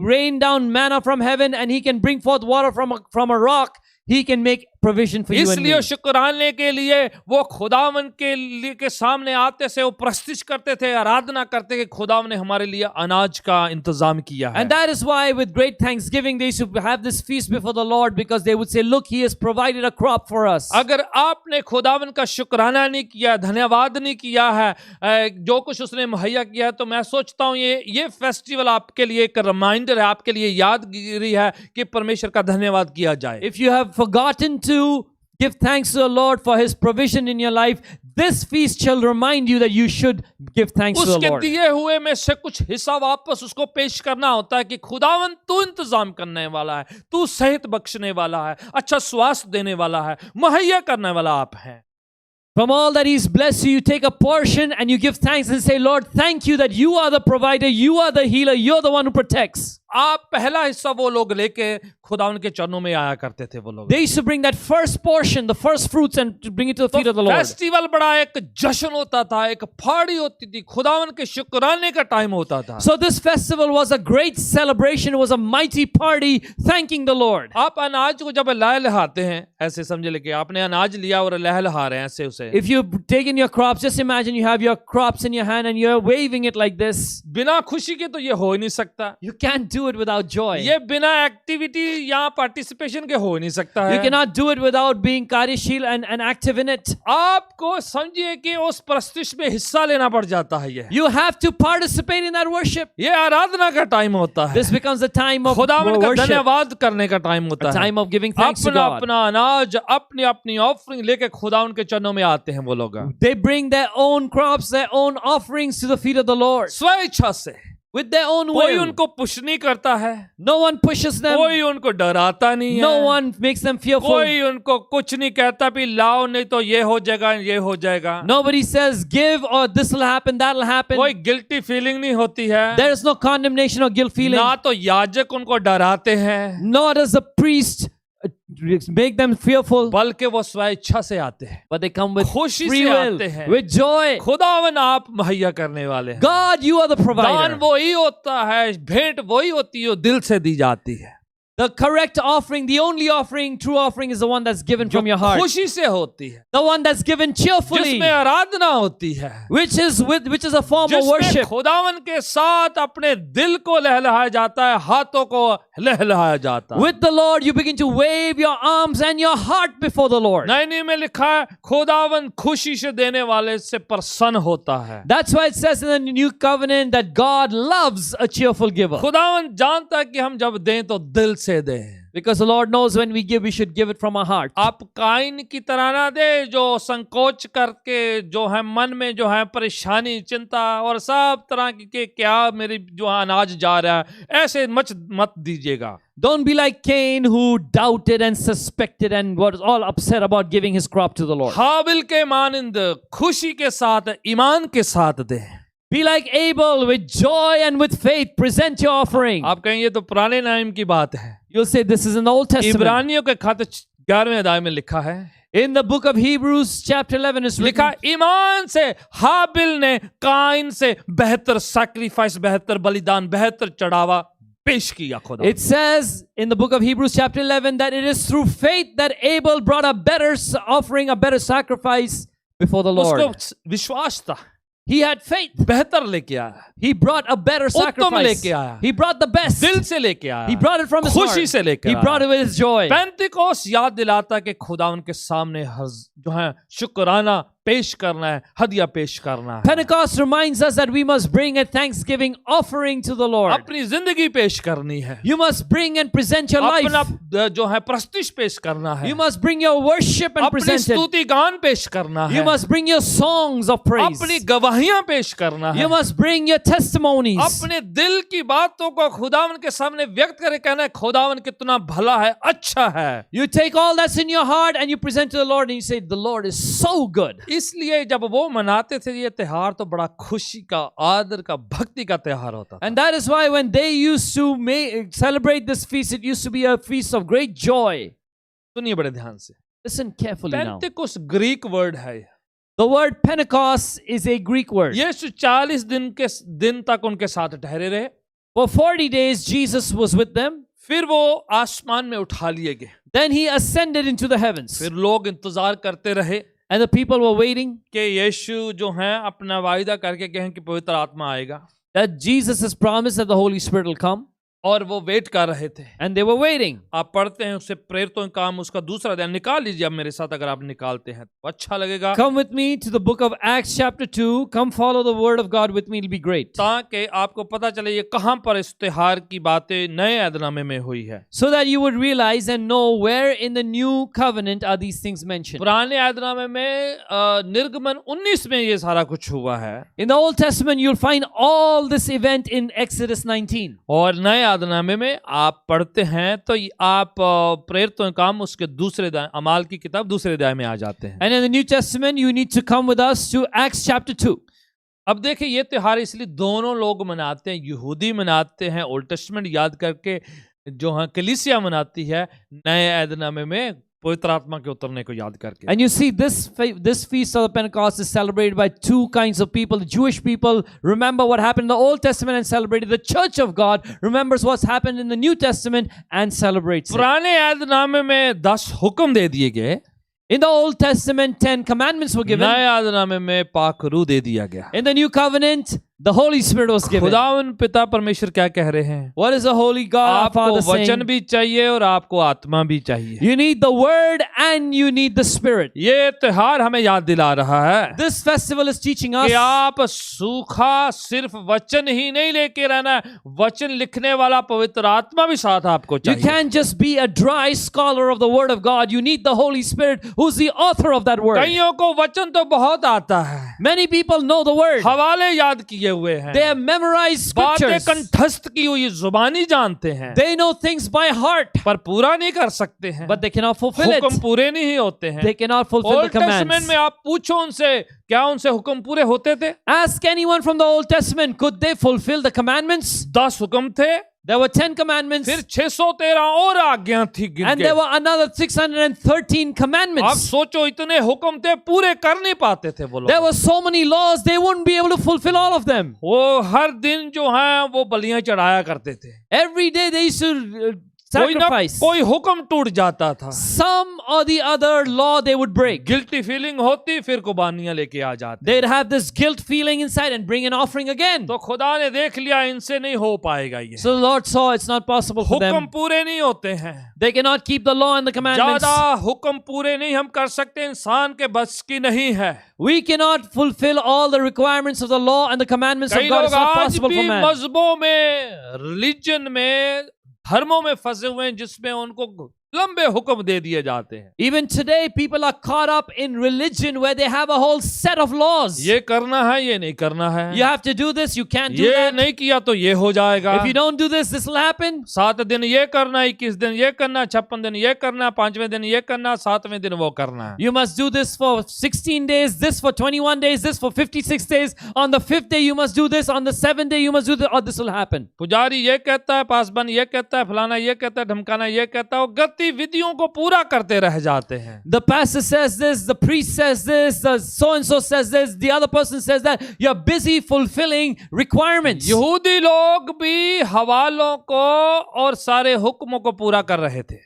rain down manna from heaven and He can bring forth water from a rock, He can make provision for you and me. इसलिए शुक्राने के लिए वो खुदावन के लिए के सामने आते से वो प्रस्तुत करते थे, आराधना करते कि खुदावन ने हमारे लिए अनाज का इंतजाम किया है। And that is why with great thanksgiving they should have this feast before the Lord, because they would say, look, He has provided a crop for us. अगर आपने खुदावन का शुक्राना नहीं किया, धन्यवाद नहीं किया है जो कुछ उसने मुहैया किया है, तो मैं सोचता हूँ ये फेस्टिवल आपके लिए एक रिमाइंडर है, आपके लिए यादगिरी है कि परमेश्वर का धन्यवाद किया जाए। If you have forgotten to give thanks to the Lord for His provision in your life, this feast shall remind you that you should give thanks to the उसके Lord. दिए हुए में से कुछ हिस्सा वापस उसको पेश करना होता है कि खुदावन तू इंतजाम करने वाला है, तू सेहत बख्शने वाला है, अच्छा स्वास्थ्य देने वाला है, मुहैया करने वाला आप हैं। From all that He's blessed you, you take a portion and you give thanks and say, Lord, thank you that you are the provider, you are the healer, you're the one who protects. आप पहला हिस्सा वो लोग लेके खुदावन के चरणों में आया करते थे। वो लोग They used to bring that first portion, the first fruits, and to bring it to the feet of the Lord. Festival बड़ा एक जश्न होता था, एक पार्टी होती थी, खुदावन के शुक्राने का टाइम होता था। So this festival was a great celebration. It was a mighty party thanking the Lord. आप अनाज को जब लहलहाते हैं, ऐसे समझ ले कि आपने अनाज लिया और लहलहा रहे हैं ऐसे उसे। If you've taken your crops, just imagine you have your crops in your hand and you're waving it like this. बिना खुशी के तो ये हो ही नहीं सकता। You can't do it without joy. ये बिना एक्टिविटी या पार्टिसिपेशन के हो नहीं सकता है। You cannot do it without being कार्यशील and active in it. आपको समझिए कि उस प्रस्तुति में हिस्सा लेना पड़ जाता है। ये You have to participate in that worship. ये आराधना का टाइम होता है। This becomes a time of खुदावन का worship, धन्यवाद करने का टाइम होता a है। time of giving thanks to अपना God. अपना अनाज, अपनी अपनी ऑफरिंग लेके खुदावन के चरणों में आते हैं वो लोग। They bring their own crops, their own offerings to the feet of the Lord स्वेच्छा से, with their own कोई will. उनको पुश नहीं करता है, No one pushes them. कोई उनको डराता नहीं है, No one makes them fearful. कोई उनको कुछ नहीं कहता भी लाओ नहीं तो ये हो जाएगा, ये हो जाएगा। Nobody says give or this will happen, that will happen. कोई गिल्टी फीलिंग नहीं होती है, There is no condemnation or guilt feeling. ना तो याजक उनको डराते हैं, Nor does the priest make them fearful, बल्कि वो स्वेच्छा से आते हैं, but they come with खुशी free से will, आते हैं। with joy. खुदावन आप मुहैया करने वाले हैं। God, you are the दान provider. वही होता है, भेंट वही होती है, दिल से दी जाती है। The correct offering, the only offering, true offering is the one that's given from your heart. खुशी से होती है, The one that's given cheerfully, जिसमें आराधना होती है, which is a form of जिसमें worship. खुदावन के साथ अपने दिल को लहलहाया जाता है, हाथों को लहलहाया जाता है। With the Lord, you begin to wave your arms and your heart before the Lord. नई नियम में लिखा है खुदावन खुशी से देने वाले से प्रसन्न होता है। That's why it says in the new covenant that God loves a cheerful giver. खुदावन जानता है कि हम जब दें तो दिल से दें। Because the Lord knows when we give, we should give it from our heart. आप काइन की तरह ना दे जो संकोच करके जो है मन में जो है परेशानी चिंता और सब तरह के क्या मेरी जो अनाज जा रहा है ऐसे मत दीजिएगा। Don't be like Cain who doubted and suspected and was all upset about giving his crop to the Lord. हाबिल के मानिंद खुशी के साथ ईमान के साथ दें। Be like Abel with joy and with faith. Present your offering. आप कहेंगे तो पुराने नियम की बात है। You'll say this is in the Old Testament. इब्रानियों के खत 11वें अध्याय में लिखा है, In the book of Hebrews chapter 11 is लिखा written, ईमान से हाबिल ने काइन से बेहतर सैक्रिफाइस, बेहतर बलिदान, बेहतर चढ़ावा पेश किया खुदा। it says in the book of Hebrews chapter 11 that it is through faith that Abel brought a better offering, a better sacrifice before the Lord. उसको विश्वास था, He had faith. बेहतर लेके आया, He brought a better उत्तम sacrifice. लेके आया, He brought the best. दिल से लेके आया, He brought it from his खुशी heart. से लेके He आया। brought it with his joy. पेंतिकोस याद दिलाता कि खुदा उनके सामने जो है शुक्राना पेश करना है, हदिया पेश करना है, Pentecost reminds us that we must bring a thanksgiving offering to the Lord. अपनी जिंदगी पेश करनी है, You must bring and present your life. अपना जो है प्रस्तुति पेश करना है, You must bring your worship and अपनी present it. स्तुति गान पेश करना है, You must bring your songs of praise. अपनी गवाहियां पेश करना है, You must bring your testimonies. अपने दिल की बातों को खुदावन के सामने व्यक्त करके कहना है खुदावन कितना भला है, अच्छा है। You take all that's in your heart and you present to the Lord and you say, the Lord is so good. इसलिए जब वो मनाते थे ये त्योहार तो बड़ा खुशी का, आदर का, भक्ति का त्योहार होता था। And that is why when they used to celebrate this feast, it used to be a feast of great joy. सुनिए बड़े ध्यान से, Listen carefully now. पेंतिकुस ग्रीक वर्ड है। The word Pentecost is a Greek word. यीशु 40 दिन तक उनके साथ ठहरे रहे, For 40 days, Jesus was with them. फिर वो आसमान में उठा लिए गए, Then he ascended into the heavens. फिर लोग इंतजार करते रहे And the people were waiting कि यीशु जो है अपना वायदा करके कहें कि पवित्र आत्मा आएगा, that Jesus has promised that the Holy Spirit will come. और वो वेट कर रहे थे। And they were waiting. आप पढ़ते हैं उससे प्रेरितों का काम उसका दूसरा अध्याय निकाल लीजिए, अब मेरे साथ अगर आप निकालते हैं तो अच्छा लगेगा, Come with me to the book of Acts chapter 2. Come follow the word of God with me. It'll be great. ताकि आपको पता चले ये कहां पर इस त्योहार की बातें नए ऐदनामे में हुई है। So that you would realize and know where in the new covenant are these things mentioned. पुराने ऐदनामे में निर्गमन 19 में ये सारा कुछ हुआ है, In the Old Testament, you'll find all this event in Exodus 19. और नए ऐदनामे में आप पढ़ते हैं तो आप प्रेरितों का काम उसके दूसरे अध्याय, अमाल की किताब दूसरे अध्याय में आ जाते हैं। And in the New Testament, you need to come with us to Acts chapter 2. अब देखिए ये त्योहार इसलिए दोनों लोग मनाते हैं, यहूदी मनाते हैं ओल्ड टेस्टमेंट याद करके, जो है कलीसिया मनाती है नए ऐदनामे में पवित्र आत्मा के उतरने को याद करके। And you see, this feast of the Pentecost is celebrated by two kinds of people. The Jewish people remember what happened in the Old Testament and celebrated. The Church of God remembers what's happened in the New Testament and celebrates it. पुराने ऐदनामे में 10 हुक्म दे दिए गए, In the Old Testament, 10 commandments were given. नए ऐदनामे में पाक रूह दे दिया गया। In the New Covenant, the Holy Spirit was given. खुदावन पिता परमेश्वर क्या कह रहे हैं? What is the Holy God our आपको Father वचन saying? भी चाहिए और आपको आत्मा भी चाहिए। You need the Word and you need the Spirit. ये त्योहार हमें याद दिला रहा है This festival is teaching us कि आप सूखा सिर्फ वचन ही नहीं लेके रहना है, वचन लिखने वाला पवित्र आत्मा भी साथ आपको you चाहिए। can't just be a dry scholar of the Word of God. You need the Holy Spirit who's the author of that Word. कईयों को वचन तो बहुत आता है, Many people know the Word. हवाले याद किए हुए हैं, They have memorized बातें scriptures. कंठस्थ की हुई जुबानी जानते हैं, They know things by heart, पर पूरा नहीं कर सकते हैं। but they cannot fulfill it. हुक्म पूरे नहीं होते हैं। They cannot fulfill the old testament commands. में आप पूछो उनसे, क्या उनसे हुक्म पूरे होते थे? Ask anyone from the Old Testament, could they fulfill the commandments? 10 हुक्म थे, There were 10 commandments, फिर 613 और आज्ञा थी गिन and के। there were another 613 आप commandments. सोचो इतने हुक्म थे, पूरे कर नहीं पाते थे वो There लोग। were so many laws, they wouldn't be able to fulfill all of them. वो हर दिन जो है वो बलियां चढ़ाया करते थे। Every day they used to कोई ना sacrifice. कोई हुक्म टूट जाता था, Some or the other law they would break. Guilty feeling होती, फिर कुर्बानियां लेके आ जाते। They'd have this guilt feeling inside and bring an offering again. तो खुदा ने देख लिया इनसे नहीं हो पाएगा ये, So the Lord saw it's not possible for हुक्म them. पूरे नहीं होते हैं, They cannot keep the law and the commandments. ज्यादा हुक्म पूरे नहीं हम कर सकते, इंसान के बस की नहीं है। We cannot fulfill all the requirements of the law and the commandments of कई God. लोग It's not आज possible भी for man. मजहबों में, रिलीजन में, धर्मों में फंसे हुए हैं जिसमें उनको लंबे हुक्म दे दिए जाते हैं। Even today, people are caught up in religion where they have a whole set of laws. ये करना है, ये नहीं करना है, You have to do this, you can't do ये that. नहीं किया तो ये हो जाएगा। If you don't do this, this will happen. 7 दिन ये करना, 21 दिन ये करना, 56 दिन ये करना, 5वें दिन ये करना, 7वें दिन वो करना है। You must do this for 16 days, this for 21 days, this for 56 days. On the 5th day, you must do this. On the 7th day, you must do this, or this will happen. पुजारी ये कहता है, पासबन ये कहता है, फलाना ये कहता है, धमकाना ये कहता है, वो गतिविधियों को पूरा करते रह जाते हैं। The pastor says this, the priest says this, the so-and-so says this, the other person says that. You're busy fulfilling requirements. यहूदी लोग भी हवालों को और सारे हुक्मों को पूरा कर रहे थे,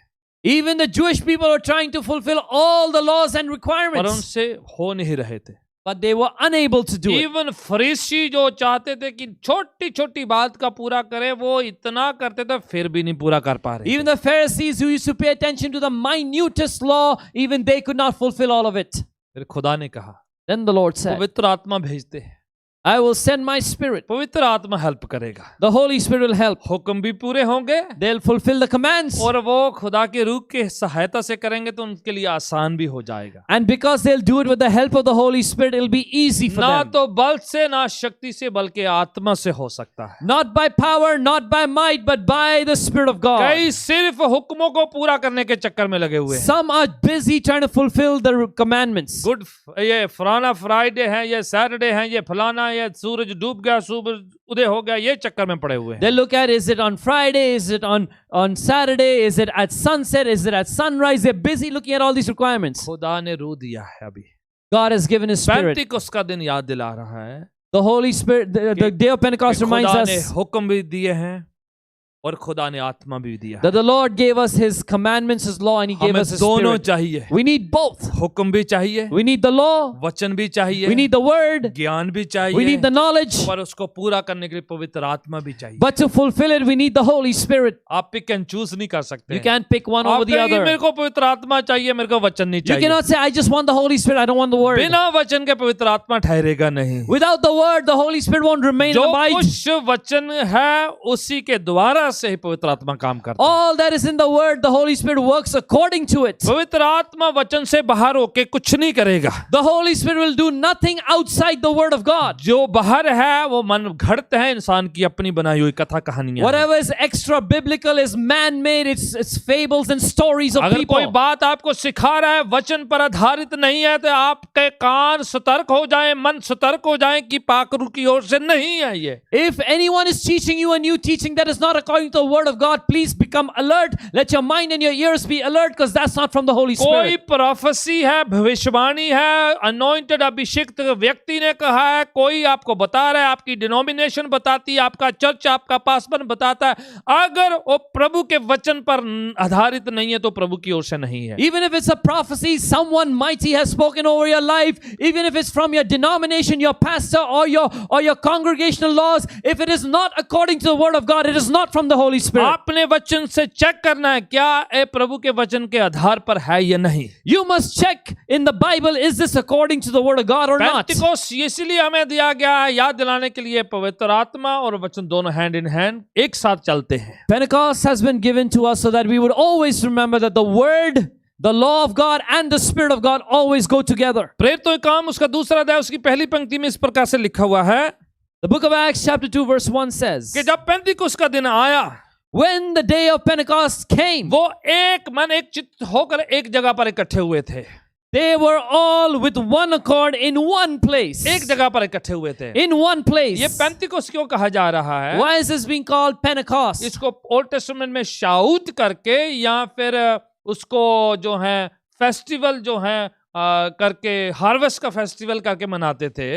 Even the Jewish people are trying to fulfill all the laws and पर requirements, उनसे हो नहीं रहे थे। but they were unable to do it. Even फरीसी जो चाहते थे कि छोटी छोटी बात का पूरा करें, वो इतना करते थे फिर भी नहीं पूरा कर पा रहे। Even the Pharisees who used to pay attention to the minutest law, even they could not fulfill all of it. फिर खुदा ने कहा, Then the Lord said, पवित्र आत्मा भेजते हैं, I will send my spirit. पवित्र आत्मा हेल्प करेगा, The Holy Spirit will help. हुक्म भी पूरे होंगे They'll fulfill the commands. और वो खुदा के रूह के सहायता से करेंगे तो उनके लिए आसान भी हो जाएगा। And because they'll do it with the help of the Holy Spirit, it'll be easy for ना them. तो बल से ना शक्ति से बल्कि आत्मा से हो सकता है। Not by power, not by might, but by the Spirit of God. कई सिर्फ हुक्मों को पूरा करने के चक्कर में लगे हुए हैं। Some are busy trying to fulfill the commandments. Good, ये फलाना फ्राइडे है, ये सैटरडे है, ये फलाना, ये सूरज डूब गया, सूरज उदय हो गया, ये चक्कर में पड़े हुए हैं। They look at, is it on Friday? Is it on Saturday? Is it at sunset? Is it at sunrise? They're busy looking at all these requirements. खुदा ने रूह दिया है अभी। God has given His Spirit. पेंतिकुस्त का दिन याद दिला रहा है The Holy Spirit, the day of Pentecost कि reminds खुदा ने us हुक्म भी दिए हैं और खुदा ने आत्मा भी दिया है। that the Lord gave us His commandments, His law, and He gave हमें us His दोनों Spirit. चाहिए, We need both. हुक्म भी चाहिए, We need the law. वचन भी चाहिए, We need the word. ज्ञान भी We चाहिए, need the knowledge. पर उसको पूरा करने के लिए पवित्र आत्मा भी चाहिए। But to fulfill it, we need the Holy Spirit. आप पिक एंड चूज नहीं कर सकते। You can't pick one over आप the कहेंगे मेरे other. को पवित्र आत्मा चाहिए, मेरे को वचन नहीं You चाहिए। cannot say, I just want the Holy Spirit, I don't want the word. बिना वचन के पवित्र आत्मा ठहरेगा नहीं। Without the word, the Holy Spirit won't remain जो and abide. कुछ वचन है उसी के द्वारा से ही पवित्र आत्मा काम करता है। All that is in the word, the Holy Spirit works according to it. पवित्र आत्मा वचन से बाहर होके कुछ नहीं करेगा। The Holy Spirit will do nothing outside the word of God. जो बाहर है वो मन घड़त है, इंसान की अपनी बनाई हुई कथा कहानियां हैं। Whatever is extra biblical is man-made. It's fables and stories of अगर कोई people. बात आपको सिखा रहा है वचन पर आधारित नहीं है तो आपके कान सतर्क हो जाएं, मन सतर्क हो जाएं कि पाकरू की ओर से नहीं है ये। If anyone is teaching you a new teaching that is not according to the word of God, please become alert. Let your mind and your ears be alert, because that's not from the Holy कोई Spirit. Prophecy है, भविष्यवाणी है, anointed अभिषिक्त व्यक्ति ने कहा है, कोई आपको बता रहा है, आपकी डिनोमिनेशन बताती है, आपका चर्च, आपका पासबन बताता है, अगर वो प्रभु के वचन पर आधारित नहीं है तो प्रभु की ओर से नहीं है। Even if it's a prophecy, someone mighty has spoken over your life, even if it's from your denomination, your pastor, or your congregational laws, if it is not according to the word of God, it is not from the Holy Spirit. आपने वचन से check करना है क्या ये प्रभु के वचन के आधार पर है या नहीं। You must check in the Bible, is this according to the word of God or not? पेंतिकोस्त इसलिए हमें दिया गया है याद दिलाने के लिए पवित्र आत्मा और वचन दोनों हैंड इन हैंड एक साथ चलते हैं। Pentecost has been given to us so that we would always remember that the word, the law of God, and the Spirit of God always go together. प्रेरितों के काम उसका दूसरा अध्याय उसकी पहली पंक्ति में इस प्रकार से लिखा हुआ है The book of Acts chapter 2 verse 1 says, कि जब पेंतिकोस्त का दिन आया, when the day of Pentecost came, वो एक मन एक चित्त होकर एक जगह पर इकट्ठे हुए थे। they were all with one accord in one place. एक जगह पर इकट्ठे हुए थे। In one place. ये पेंतिकोस्त क्यों कहा जा रहा है? Why is this being called Pentecost? इसको ओल्ड टेस्टामेंट में शाऊत करके या फिर उसको जो है फेस्टिवल जो है करके हार्वेस्ट का फेस्टिवल करके मनाते थे।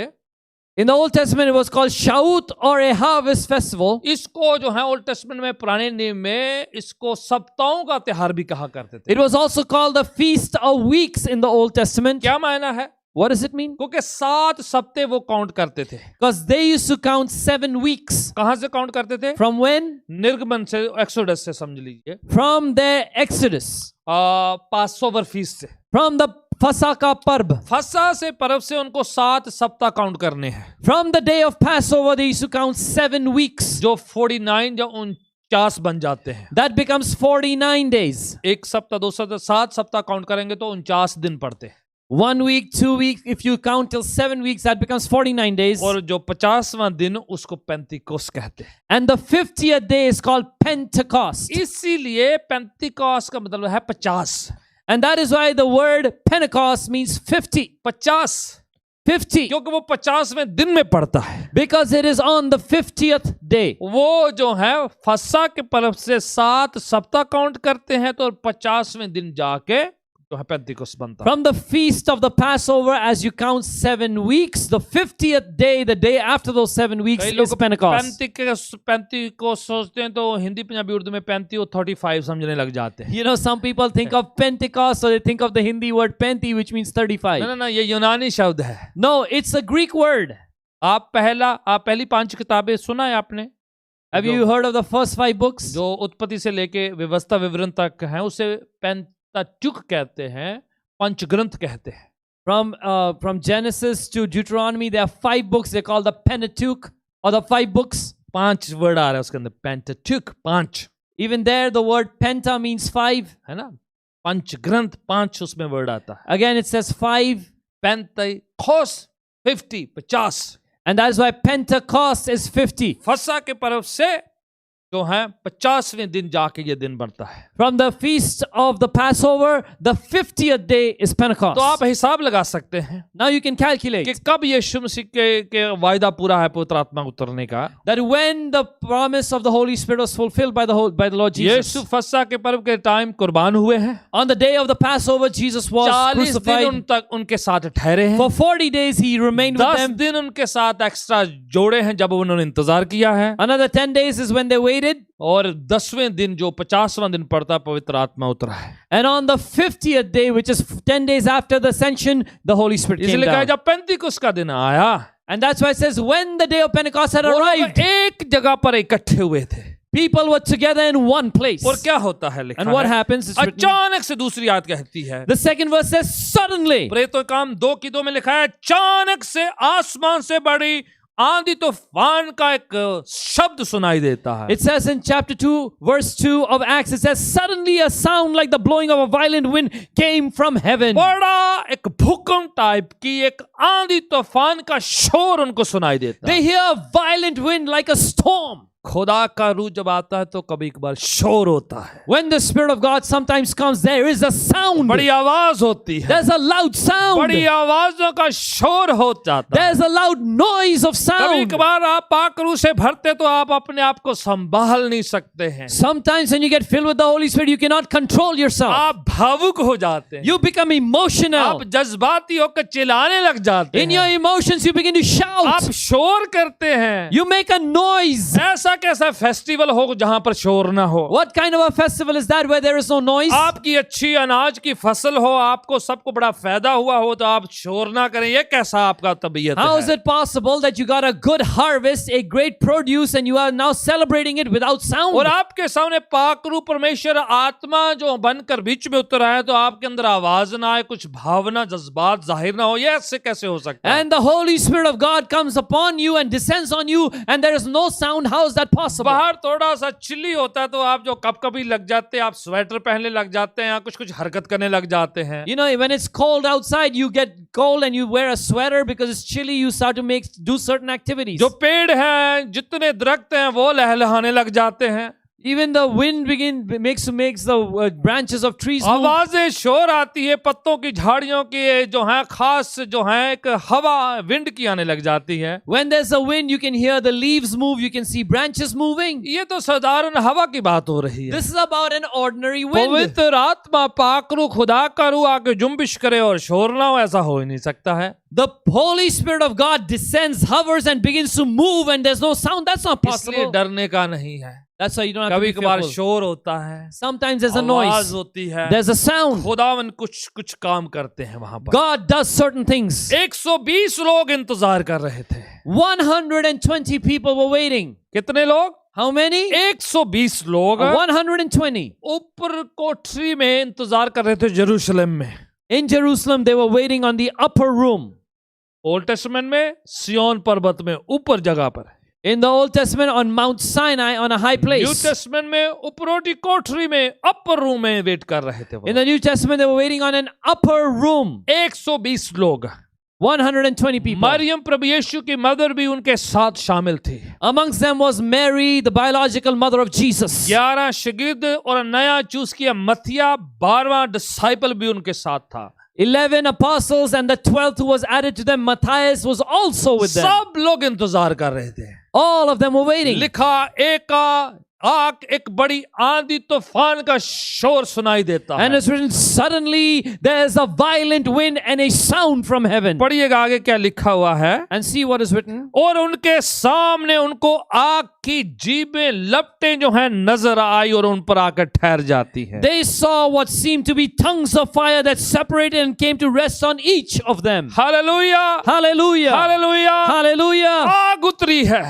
In the Old Testament, it was called Shaut or a harvest festival. इसको जो है ओल्ड टेस्टमेंट में, पुराने नियम में इसको सप्ताहों का त्योहार भी कहा करते थे। It was also called the Feast of Weeks in the Old Testament. क्या मायना है? What does it mean? क्योंकि 7 सप्ते वो काउंट करते थे। Because they used to count 7 weeks. कहां से काउंट करते थे? From when? निर्गमन से, एक्सोडस से समझ लीजिए, From their Exodus. Passover feast से, From the Pasaka Parb. फसा से पर्व से उनको 7 सप्ताह काउंट करने हैं, From the day of Passover, they used to count 7 weeks. जो 49 या 49 बन जाते हैं। That becomes 49 days. एक सप्ताह, 2 सप्ताह, 7 सप्ताह काउंट करेंगे तो 49 दिन पड़ते हैं। 1 week, 2 weeks. If you count till 7 weeks, that becomes 49 days. और जो 50वां दिन उसको पेंतिकोस कहते हैं। And the 50th day is called Pentecost. इसीलिए पेंतिकोस का मतलब है 50। And that is why the word Pentecost means 50. 50 50. क्योंकि वो 50वें दिन में पड़ता है। Because it is on the 50th day. वो जो है फसा के पर्व से 7 सप्ताह काउंट करते हैं तो 50वें दिन जाके जो है पेंतिकोस बनता है। From the feast of the Passover, as you count 7 weeks, the 50th day, the day after those 7 weeks, कई is लोग Pentecost. पेंतिकोस सोचते हैं तो हिंदी पंजाबी उर्दू में 35 और 35 समझने लग जाते हैं। You know, some people think of Pentecost, so they think of the Hindi word Penti, which means 35. ना, ये यूनानी शब्द है। No, it's a Greek word. आप पहली 5 किताबें सुना है आपने? Have you heard of the first 5 books? जो उत्पत्ति से लेके व्यवस्था विवरण तक है उसे पेंटाट्युक कहते हैं, पंचग्रंथ कहते हैं। From Genesis to Deuteronomy, there are 5 books. They're called the Pentateuch or the 5 books. 5 word आ रहा है उसके अंदर, पेंटाट्युक 5। Even there, the word Penta means 5. है ना, पंचग्रंथ 5 उसमें वर्ड आता है। Again, it says 5. पेंतिकोस 50। And that is why Pentecost is 50. फसा के पर्व से जो है 50वें दिन जाके ये दिन बनता है। From the feast of the Passover, the 50th day is Pentecost. तो आप हिसाब लगा सकते हैं Now you can calculate कि कब यीशु मसीह के वायदा पूरा है पवित्र आत्मा उतरने का। that when the promise of the Holy Spirit was fulfilled by the Lord Jesus. यीशु फसा के पर्व के टाइम कुर्बान हुए हैं। On the day of the Passover, Jesus was 40 दिन crucified. तक उनके साथ ठहरे हैं। For 40 days, he remained with 10 them. दिन उनके साथ एक्स्ट्रा जोड़े हैं जब उन्होंने इंतजार किया है। Another 10 days is when they waited. और 10वें दिन जो 50वां दिन पड़ता, पवित्र आत्मा उतरा है। And on the 50th day, which is 10 days after the ascension, the Holy Spirit came इसलिए कहा down. जब पेंतिकुस का दिन आया, And that's why it says, when the day of Pentecost had वो लोग arrived, एक जगह पर इकट्ठे हुए थे। people were together in one place. और क्या होता है लिखा And what है? happens? It's written. अचानक से दूसरी आयत कहती है, The second verse says, suddenly. प्रेरितों के काम 2:2 में लिखा है, अचानक से आसमान से बड़ी आंधी तूफान का एक शब्द सुनाई देता है। It says in chapter 2, verse 2 of Acts, it says, suddenly a sound like the blowing of a violent wind came from heaven. बड़ा एक भूकंप टाइप की एक आंधी तूफान का शोर उनको सुनाई देता है। They hear a violent wind like a storm. खुदा का रूह जब आता है तो कभी कभार शोर होता है, When the Spirit of God sometimes comes, there is a sound. बड़ी आवाज होती है, There's a loud sound. बड़ी आवाजों का शोर हो जाता है। There's a loud noise of कभी sound. कभार आप पाक रूह से भरते तो आप अपने आप को संभाल नहीं सकते हैं, Sometimes when you get filled with the Holy Spirit, you cannot control yourself. आप भावुक हो जाते हैं, You become emotional. आप जज्बाती होकर चिल्लाने लग जाते In your हैं, emotions, you begin to आप shout. शोर करते हैं। You make a noise. ऐसा कैसा फेस्टिवल हो जहां पर शोर ना हो? What kind of a festival is that where there is no noise? आपकी अच्छी अनाज की फसल हो, आपको सबको बड़ा फायदा हुआ हो तो आप शोर ना करें, ये कैसा आपका तबीयत How is है? it possible that you got a good harvest, a great produce, and you are now celebrating it without sound? और आपके सामने पाकरू परमेश्वर आत्मा जो बनकर बीच में उतर आए तो आपके अंदर आवाज ना आए, कुछ भावना जज्बात जाहिर ना हो, ये ऐसे कैसे हो सकता है? And the Holy Spirit of God comes upon you and descends on you, and there is no sound. How is that possible? बाहर थोड़ा सा चिल्ली होता है तो आप जो कभी लग जाते हैं, आप स्वेटर पहनने लग जाते हैं, कुछ हरकत करने लग जाते हैं। You know, when it's cold outside, you get cold and you wear a sweater because it's chilly. You start to do certain activities. जो पेड़ हैं, जितने दरख्त हैं वो लहलहाने लग जाते हैं। Even the wind makes the branches of trees move. आवाजें शोर आती है, पत्तों की झाड़ियों की जो है खास जो है एक हवा विंड की आने लग जाती है। When there's a wind, you can hear the leaves move, you can see branches moving. ये तो साधारण हवा की बात हो रही है। This is about an ordinary wind. पवित्र आत्मा पाकरू खुदा करू आके जुम्बिश करे और शोर ना हो, ऐसा हो ही नहीं सकता है। The Holy Spirit of God descends, hovers and begins to move and there's no sound. That's not इसलिए possible. डरने का नहीं है। That's why you don't have to कभी be कभार fearful. शोर होता है, Sometimes there's a आवाज noise. होती है, There's a sound. खुदावन कुछ कुछ काम करते हैं वहां पर। God does certain things. 120 लोग इंतजार कर रहे थे। 120 people were waiting. कितने लोग? How many? 120 लोग 120. ऊपर कोठरी में इंतजार कर रहे थे यरूशलेम में। In Jerusalem, they were waiting on the upper room. Old testament में सिय्योन पर्वत में ऊपर जगह पर, In the Old Testament, on Mount Sinai, on a high new place. Testament में उपरोटी कोठरी में अपर रूम में वेट कर रहे थे वो। In the New Testament, they were waiting on an upper room. 120 लोग। 120 people. मरियम प्रभु यीशु की मदर भी उनके साथ शामिल थी। Amongst them was Mary, the biological mother of Jesus. 11 शागिर्द और नया चूज किया मथिया 12वां डिसाइपल भी उनके साथ था। 11 apostles and the 12th who was added to them, Matthias, was also with them. सब लोग इंतजार कर रहे थे। All of them were waiting. लिखा एक आग एक बड़ी आंधी तूफान का शोर सुनाई देता And है। it's written, suddenly there's a violent wind and a sound from heaven. पढ़िएगा आगे क्या लिखा हुआ है। And see what is written. और उनके सामने उनको आग की जीभें लपटें जो हैं नजर आई और उन पर आकर ठहर जाती हैं। They saw what seemed to be tongues of fire that separated and came to rest on each of them. Hallelujah, Hallelujah. Hallelujah. Hallelujah. आग उतरी है,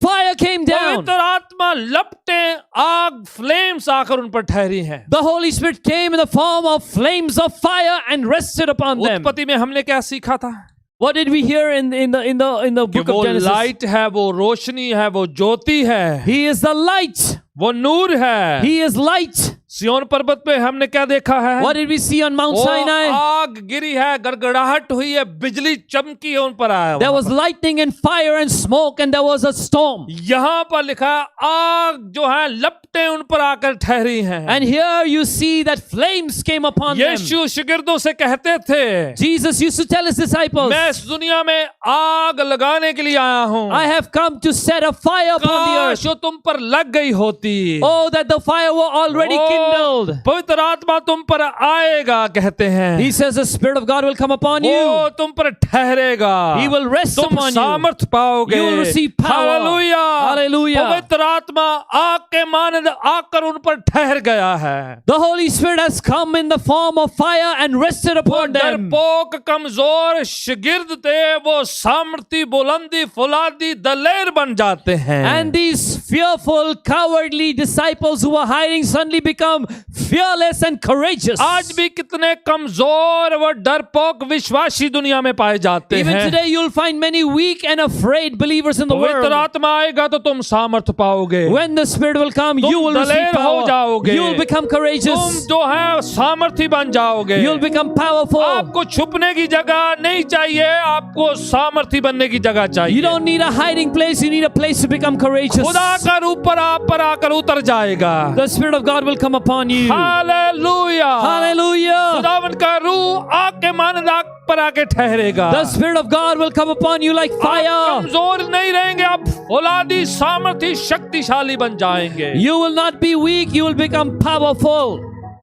Fire came down. पवित्र आत्मा लपटें आग फ्लेम्स आकर उन पर ठहरी हैं। The Holy Spirit came in the form of flames of fire and rested upon them. उत्पत्ति में हमने क्या सीखा था? What did we hear in the कि book वो of Genesis? लाइट है, वो रोशनी है, वो ज्योति है, He is the light. वो नूर है। He is light. सिय्योन पर्वत पे हमने क्या देखा है? What did we see on Mount वो Sinai? आग गिरी है, गड़गड़ाहट हुई है, बिजली चमकी है उन पर आया। There was lightning and fire and smoke and there was a storm. यहाँ पर लिखा है आग जो है लपटें उन पर आकर ठहरी हैं। And here you see that flames came upon them. यीशु शिगिर्दों से कहते थे, Jesus used to tell his disciples, मैं इस दुनिया में आग लगाने के लिए आया हूँ। I have come to set a fire upon the काश earth. जो तुम पर लग गई होती। Oh, that the fire were already kindled. पवित्र आत्मा तुम पर आएगा कहते हैं। He says the Spirit of God will come upon वो you. तुम पर ठहरेगा। He will rest तुम upon you. सामर्थ पाओगे। You will receive power. Hallelujah. Hallelujah. पवित्र आत्मा आग के मानद आकर उन पर ठहर गया है। The Holy Spirit has come in the form of fire and rested वो upon them. डरपोक कमजोर शागिर्द थे, वो सामर्थी बुलंदी फुलादी दलेर बन जाते हैं। And these fearful, cowardly disciples who were hiding suddenly become fearless and courageous. आज भी कितने कमजोर व डरपोक विश्वासी दुनिया में पाए जाते Even हैं। today you'll find many weak and afraid believers in the पवित्र world. आत्मा आएगा तो तुम सामर्थ पाओगे। When the Spirit will come, you will receive दलेर हो power. जाओगे। You will become तुम courageous. जो है सामर्थी बन जाओगे। You'll become powerful. आपको छुपने की जगह नहीं चाहिए, आपको सामर्थी बनने की जगह You चाहिए। don't need a hiding place, you need a place to become courageous. खुदा का रूप पर आप पर आकर उतर जाएगा। The Spirit of God will come upon you. Hallelujah. Hallelujah. खुदावन का रूह आग के मानद आग पर आके ठहरेगा। The Spirit of God will come upon you like आप fire. कमजोर नहीं रहेंगे, आप फौलादी सामर्थी शक्तिशाली बन जाएंगे। You will not be weak, you will become powerful.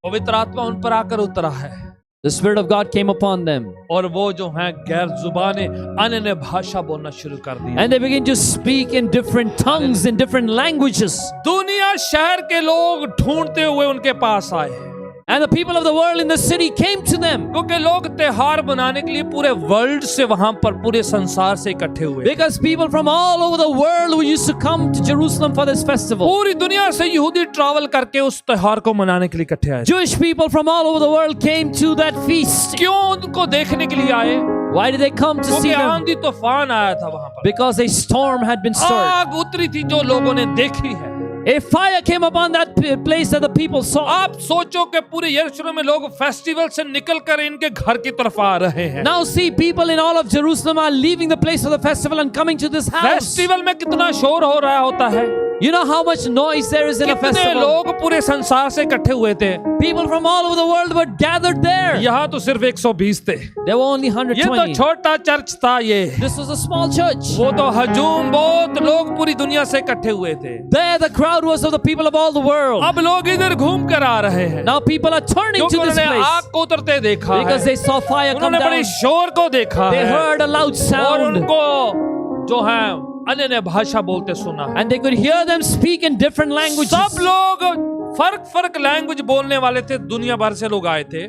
पवित्र आत्मा उन पर आकर उतरा है The Spirit of God came upon them. और वो जो है गैर जुबाने अन्य भाषा बोलना शुरू कर दी। And they begin to speak in different tongues, in different languages. दुनिया शहर के लोग ढूंढते हुए उनके पास आए, And the people of the world in the city came to them. क्योंकि लोग त्योहार मनाने के लिए पूरे वर्ल्ड से वहां पर पूरे संसार से इकट्ठे हुए। Because people from all over the world who used to come to Jerusalem for this festival. पूरी दुनिया से यहूदी ट्रैवल करके उस त्योहार को मनाने के लिए इकट्ठे आए। Jewish people from all over the world came to that feast. क्यों उनको देखने के लिए आए? Why did they come to see क्योंकि them? आंधी तूफान आया था वहां पर। Because a storm had been stirred. आग उतरी थी जो लोगों ने देखी है। A fire came upon that place that the people saw. आप सोचो कि पूरे यरूशलेम में लोग फेस्टिवल से निकलकर इनके घर की तरफ आ रहे हैं। Now see, people in all of Jerusalem are leaving the place of the festival and coming to this house. Festival में कितना शोर हो रहा होता है। You know how much noise there is in a कितने festival? लोग पूरे संसार से इकट्ठे हुए थे। People from all over the world were gathered there. यहाँ तो सिर्फ 120 थे। There were only ये तो 120. छोटा चर्च था ये। This was a small church. वो तो हजूम बहुत लोग पूरी दुनिया से इकट्ठे हुए थे। There the crowd was of the people of all the world. अब लोग इधर घूम कर आ रहे हैं Now people are turning क्योंकि to this उन्होंने place आग को उतरते देखा because है। they saw fire come उन्होंने बड़े down. शोर को देखा They है heard a loud और sound उनको जो है अन्य भाषा बोलते सुना है। and they could hear them speak in different languages. सब लोग फर्क लैंग्वेज बोलने वाले थे। दुनिया भर से लोग आए थे।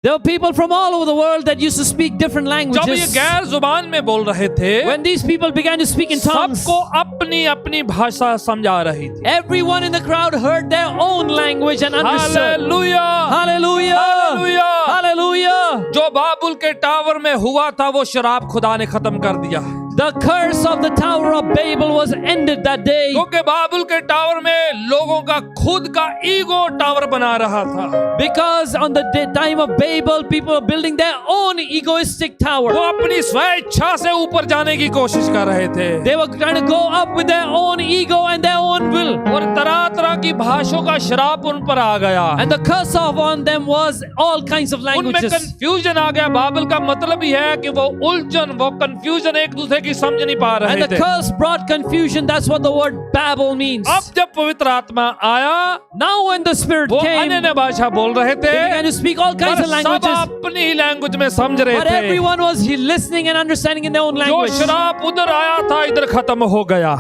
There were people from all over the world that used to speak different जब ये languages. गैर जुबान में बोल रहे थे When these people began to speak in tongues, सबको अपनी अपनी भाषा समझा रही थी। everyone in the crowd heard their own language and understood. Hallelujah Hallelujah! Hallelujah. Hallelujah! जो बाबुल के टावर में हुआ था वो शराब खुदा ने खत्म कर दिया। The curse of the Tower of Babel was ended that day क्योंकि बाबुल के टावर में लोगों का खुद का ईगो टावर बना रहा था। because on the time of Babel, people were building their own egoistic वो tower. अपनी स्वेच्छा से ऊपर जाने की कोशिश कर रहे थे They were trying to go up with their own ego and their own will. और तरह तरह की भाषाओं का शराब उन पर आ गया। And the curse on them was all kinds of उनमें languages. कंफ्यूजन आ गया। बाबुल का मतलब ही है कि वो उलझन, वो कंफ्यूजन एक दूसरे की समझ नहीं पा And रहे the थे। curse brought confusion. That's what the word Babel means. अब जब पवित्र आत्मा आया Now when the Spirit वो came, अन्य भाषा बोल रहे थे they began to speak all kinds पर of सब languages. अपनी ही लैंग्वेज में समझ रहे But थे। everyone was listening and understanding in their own जो language. शराब उधर आया था इधर खत्म हो गया।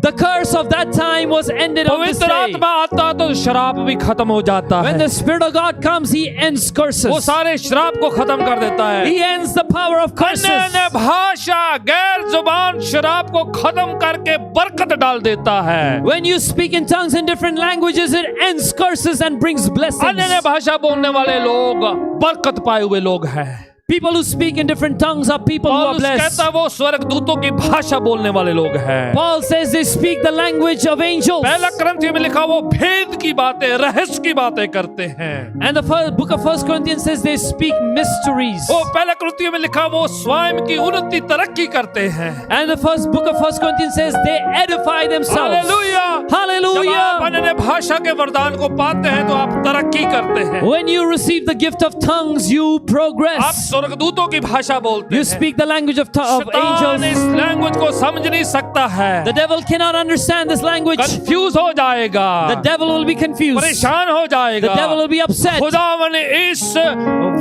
The curse of that time was ended on this पवित्र day. आत्मा आता तो शराब भी खत्म हो जाता When है। the Spirit of God comes, He ends वो curses. सारे शराब को खत्म कर देता है। He ends the power of curses. अन्य भाषा गैर जुबान शराब को खत्म करके बरकत डाल देता है। When you speak in tongues in different languages, it ends curses and brings blessings. अन्य भाषा बोलने वाले लोग बरकत पाए हुए लोग हैं। People who speak in different tongues are people who are पौलुस blessed. कहता है वो स्वर्गदूतों की भाषा बोलने वाले लोग हैं। Paul says they speak the language of angels. पहला करंथियों में लिखा वो भेद की बातें, रहस्य की बातें करते हैं। And the book of 1 Corinthians says they speak mysteries. वो पहला करंथियों में लिखा वो स्वयं की उन्नति तरक्की करते हैं। And the first book of 1 Corinthians says they edify themselves. Hallelujah. जब आप Hallelujah! अन्य भाषा के वरदान को पाते हैं तो आप तरक्की करते हैं। When you receive the gift of tongues, you आप progress. स्वर्गदूतों की भाषा बोलते You हैं। speak the language of शैतान इस angels. लैंग्वेज को समझ नहीं सकता है। The devil cannot understand this language. Confuse हो जाएगा, The devil will be confused. परेशान हो The जाएगा। devil will be upset. खुदावन इस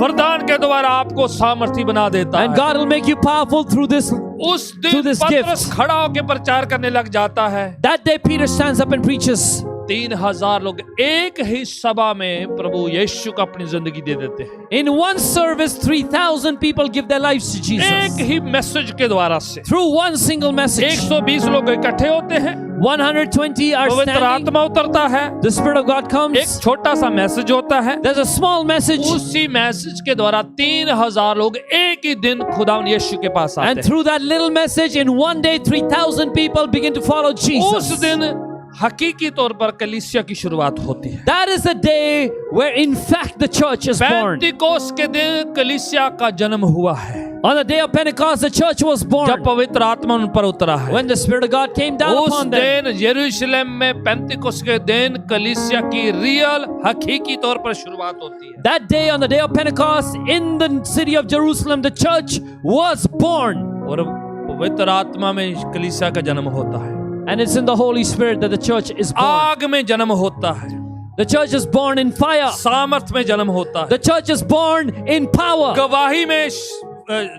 वरदान के द्वारा आपको सामर्थी बना देता And है। God will make you powerful through this. उस through दिन this पतरस gift. खड़ा होकर प्रचार करने लग जाता है। That day Peter stands up and preaches. 3000 लोग एक ही सभा में प्रभु यीशु को अपनी जिंदगी दे देते हैं। In one service, 3,000 people give their lives to Jesus. एक ही मैसेज के द्वारा से Through one single message. 120 लोग इकट्ठे होते हैं। 120 are पवित्र standing. आत्मा उतरता है। The Spirit of God एक comes. छोटा सा मैसेज होता है। There's a small message. उसी मैसेज के द्वारा 3000 लोग एक ही दिन खुदावन यीशु के पास आते And हैं। through that little message, in one day, 3,000 people begin to follow उस Jesus. दिन हकीकी तौर पर कलीसिया की शुरुआत होती है। That is the day where, in fact, the church is born. पेंतिकोस्त के दिन कलीसिया का जन्म हुआ है। On the day of Pentecost, the church was जब born. पवित्र आत्मा उन पर उतरा है। When the Spirit of God came down उस upon them. दिन यरूशलेम में पेंतिकोस्त के दिन कलीसिया की रियल हकीकी तौर पर शुरुआत होती है। That day, on the day of Pentecost, in the city of Jerusalem, the church was born. और पवित्र आत्मा में कलीसिया का जन्म होता है। And it's in the Holy Spirit that the church is born. आग में जन्म होता है। The church is born in fire. सामर्थ में जन्म होता है। The church is born in power. गवाही में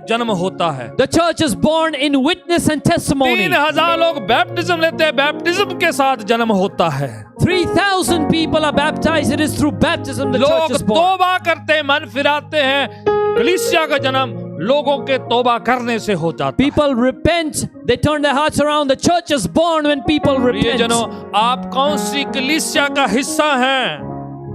जन्म होता है। The church is born in witness and testimony. 3000 लोग बैप्टिज्म लेते हैं। बैप्टिज्म के साथ जन्म होता है। 3,000 people are baptized. It is through baptism the church लोग is born. तौबा करते हैं, मन फिराते हैं। कलीसिया का जन्म लोगों के तौबा करने से हो जाता है। People repent. They turn their hearts around. The church is born when people repent. प्रियजनों, आप कौन सी कलीसिया का हिस्सा हैं?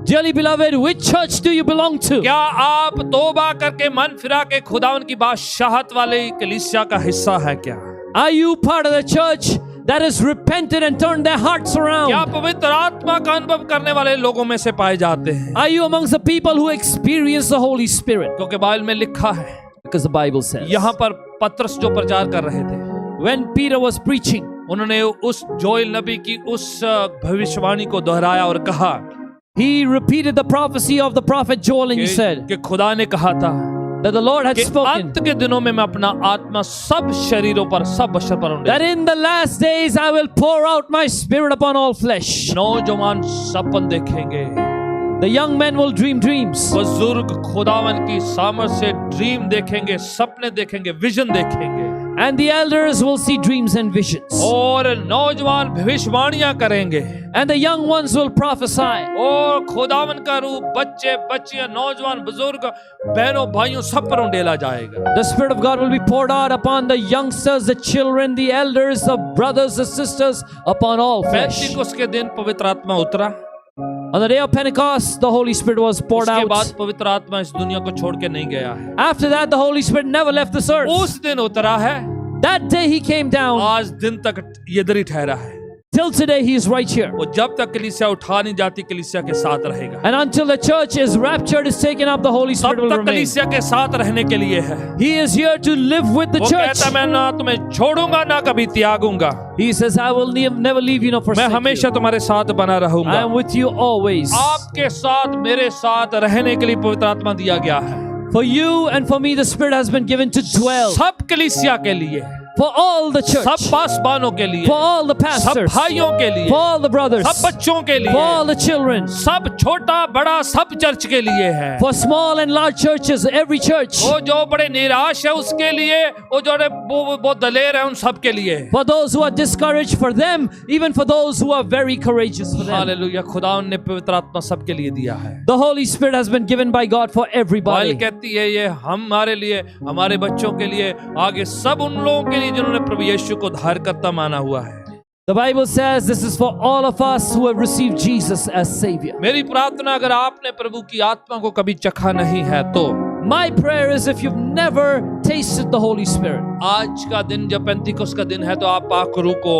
Dearly beloved, which church do you belong to? क्या आप तौबा करके मन फिरा के खुदावन की बादशाहत वाली कलीसिया का हिस्सा है क्या? Are you part of the church that has repented and turned their hearts क्या around? पवित्र आत्मा का अनुभव करने वाले लोगों में से पाए जाते हैं? Are you amongst the people who experience the Holy Spirit? क्योंकि बाइबल में लिखा है, Because the Bible says, यहाँ पर पतरस जो प्रचार कर रहे थे, when Peter was preaching, उन्होंने उस जोएल नबी की उस भविष्यवाणी को दोहराया और कहा he repeated the prophecy of the prophet Joel and he said कि खुदा ने कहा था that the Lord had कि spoken अंत के दिनों में मैं अपना आत्मा सब शरीरों पर, सब बशर पर that in the last days I will pour out my spirit upon all flesh. नौजवान सपन देखेंगे, The young men will dream dreams. बुजुर्ग खुदावन की सामर्थ से ड्रीम देखेंगे, सपने देखेंगे, विजन देखेंगे, And the elders will see dreams and visions. और नौजवान भविष्यवाणियां करेंगे, And the young ones will prophesy. और खुदावन का रूप बच्चे बच्चियां, नौजवान बुजुर्ग, बहनों भाइयों सब पर उंडेला जाएगा। The Spirit of God will be poured out upon the youngsters, the children, the elders, the brothers, the sisters, upon all flesh. पेंतिकुस्त के दिन पवित्र आत्मा उतरा, On the day of Pentecost, the Holy Spirit was poured उसके out. बाद पवित्र आत्मा इस दुनिया को छोड़ के नहीं गया है। After that, the Holy Spirit never left this earth. उस दिन उतरा है, That day he came down. आज दिन तक ये इधर ही ठहरा है। Till today, he is right here. वो जब तक कलीसिया उठा नहीं जाती, कलीसिया के साथ रहेगा। And until the church is raptured, is taken up, the Holy Spirit तब will तक remain. कलीसिया के साथ रहने के लिए है। He is here to live with the वो church. कहता मैं ना तुम्हें छोड़ूंगा ना कभी त्यागूंगा, He says, I will never leave you nor मैं forsake हमेशा you. तुम्हारे साथ बना I रहूंगा। am with you always. आपके साथ, मेरे साथ रहने के लिए पवित्र आत्मा दिया गया है, For you and for me, the Spirit has been given to dwell. सब कलीसिया के लिए, For all the church. सब पासबानों के लिए, For all the सब pastors. भाइयों के लिए, For all the brothers. सब बच्चों के For all लिए, the children. सब छोटा बड़ा सब चर्च के लिए है। For small and large churches, every church. वो जो बड़े निराश है उसके लिए, वो जो वो दलेर है उन सब के लिए। For those who are discouraged, for them, even for those who are very courageous for them. Hallelujah, खुदा ने पवित्र आत्मा सबके लिए दिया है। The Holy Spirit has been given by God for Bible everybody. कहती है ये हमारे लिए, हमारे बच्चों के लिए, आगे सब उन लोगों के लिए जिन्होंने प्रभु यीशु को धारकर्ता माना हुआ है। The Bible says this is for all of us who have received Jesus as Savior. मेरी प्रार्थना, अगर आपने प्रभु की आत्मा को कभी चखा नहीं है तो My prayer is if you've never tasted the Holy Spirit, आज का दिन जब पेंतिकुस्त का दिन है तो आप पाखरू को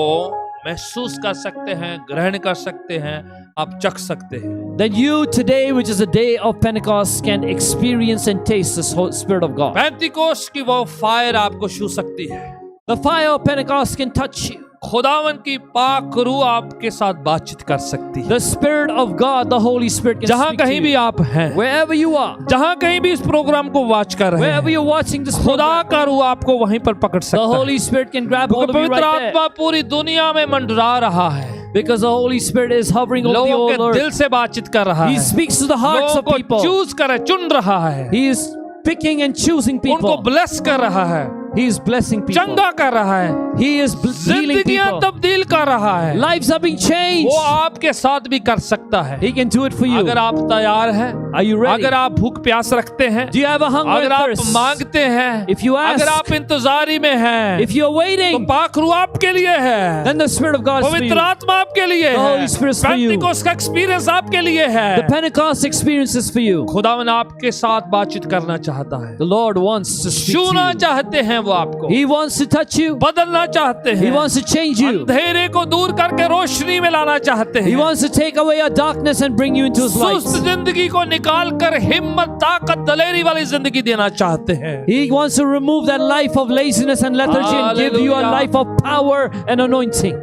महसूस कर सकते हैं, ग्रहण कर सकते हैं, आप चख सकते हैं। then you today, which is a day of Pentecost, can experience and taste the Spirit of God. पेंतिकुस्त की वो फायर आपको छू सकती है। The fire of Pentecost can touch you. खुदावन की पाक रूह आपके साथ बातचीत कर सकती है। The Spirit of God, the Holy Spirit can जहां speak to कहीं भी you. आप हैं, Wherever you are, जहां कहीं भी इस प्रोग्राम को वॉच कर रहे wherever हैं, you're watching this खुदा program, का रूह आपको वहीं पर पकड़ the सकता है। Holy Spirit can grab hold क्योंकि of you पवित्र right there. आत्मा पूरी दुनिया में मंडरा रहा है, Because the Holy Spirit is hovering over the लोगों whole के दिल earth. से बातचीत कर रहा He है, speaks to the hearts लोगों of को people. चूज कर चुन रहा है, He is picking and choosing उनको people. ब्लेस कर रहा है, He is blessing people. चंगा कर रहा है, He is healing जिंदगियां people. तब्दील कर रहा है। Lives are being changed. वो आपके साथ भी कर सकता है। He can do it for you. अगर आप तैयार हैं, Are you ready? अगर आप भूख प्यास रखते हैं, Do you have a hunger अगर and आप thirst? मांगते हैं, If you ask, अगर आप इंतजारी में हैं, if you're तो waiting, पाक रूह आपके लिए है, then the Spirit of God is for पवित्र you. आत्मा आपके लिए The है, Holy Spirit is for you. पेंतिकोस्त का एक्सपीरियंस आपके लिए है। The Pentecost experience is for you. खुदावन आपके साथ बातचीत करना चाहता है, The Lord wants to speak छूना to you. चाहते हैं वो आपको, He wants to touch you. बदलना चाहते He हैं, wants to change you. अंधेरे को दूर करके रोशनी में लाना चाहते He हैं, wants to take away your darkness and bring you into His light. सुस्त जिंदगी को निकाल कर हिम्मत, ताकत, दलेरी वाली जिंदगी देना चाहते हैं। He wants to remove that life of laziness and lethargy and give you a Hallelujah. life of power and anointing.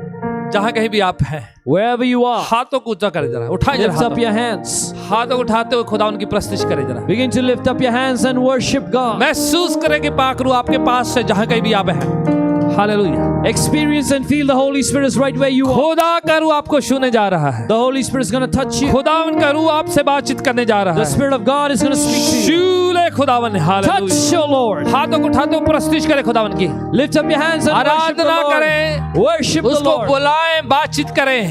जहां कहीं भी आप हैं, Wherever you are, हाथों को ऊंचा करे जरा, उठाए lift जरा up your hands. हाथों को उठाते हुए खुदा उनकी प्रस्तुति करे जरा, Begin to lift up your hands and worship God. महसूस करें कि पाक रूह आपके पास है, जहां कहीं भी आप हैं। Hallelujah, Experience and feel the Holy Spirit is right where you are. खुदा का रूह आपको छूने जा रहा है, The Holy Spirit is going to touch you. खुदा उनका रूह आपसे बातचीत करने जा रहा The है। Spirit of God is going to speak to you. शूले खुदावन, हालेलुया, Touch your Lord. हाथों को उठाते हुए प्रस्तुति करें खुदावन की, Lift up your hands and worship the Aradhana Lord. करें, Worship the उसको Lord. बुलाएं, बातचीत करें।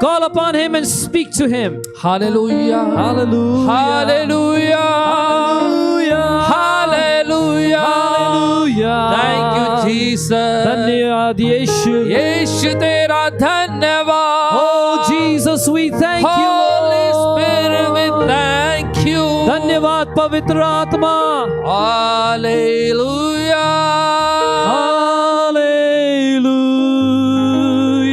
Call upon Him and speak to Him. Hallelujah, Hallelujah. Hallelujah, Hallelujah. Hallelujah, Hallelujah. Thank you Jesus, धन्यवाद यीशु. यीशु तेरा धन्यवाद। Oh Jesus, we thank you. Holy Lord. Spirit, we thank you. धन्यवाद पवित्र आत्मा. Hallelujah. Hallelujah.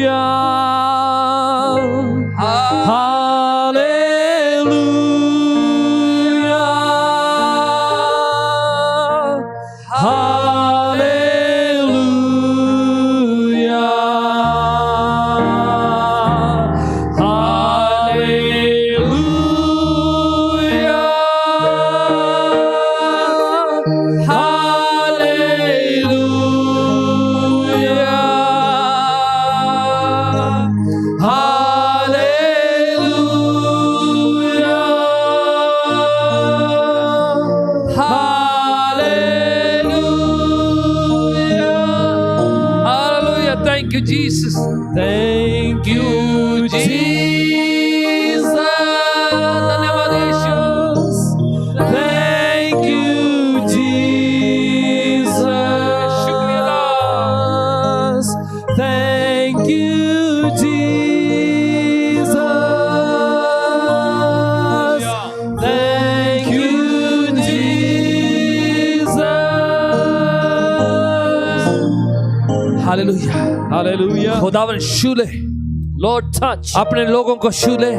Thank you, Jesus. धन्यवाद यीशु। Thank you, Jesus. Thank you, Jesus. Thank you, Jesus. Hallelujah. Hallelujah. खुदावन छू ले, Lord, touch. अपने लोगों को छू ले।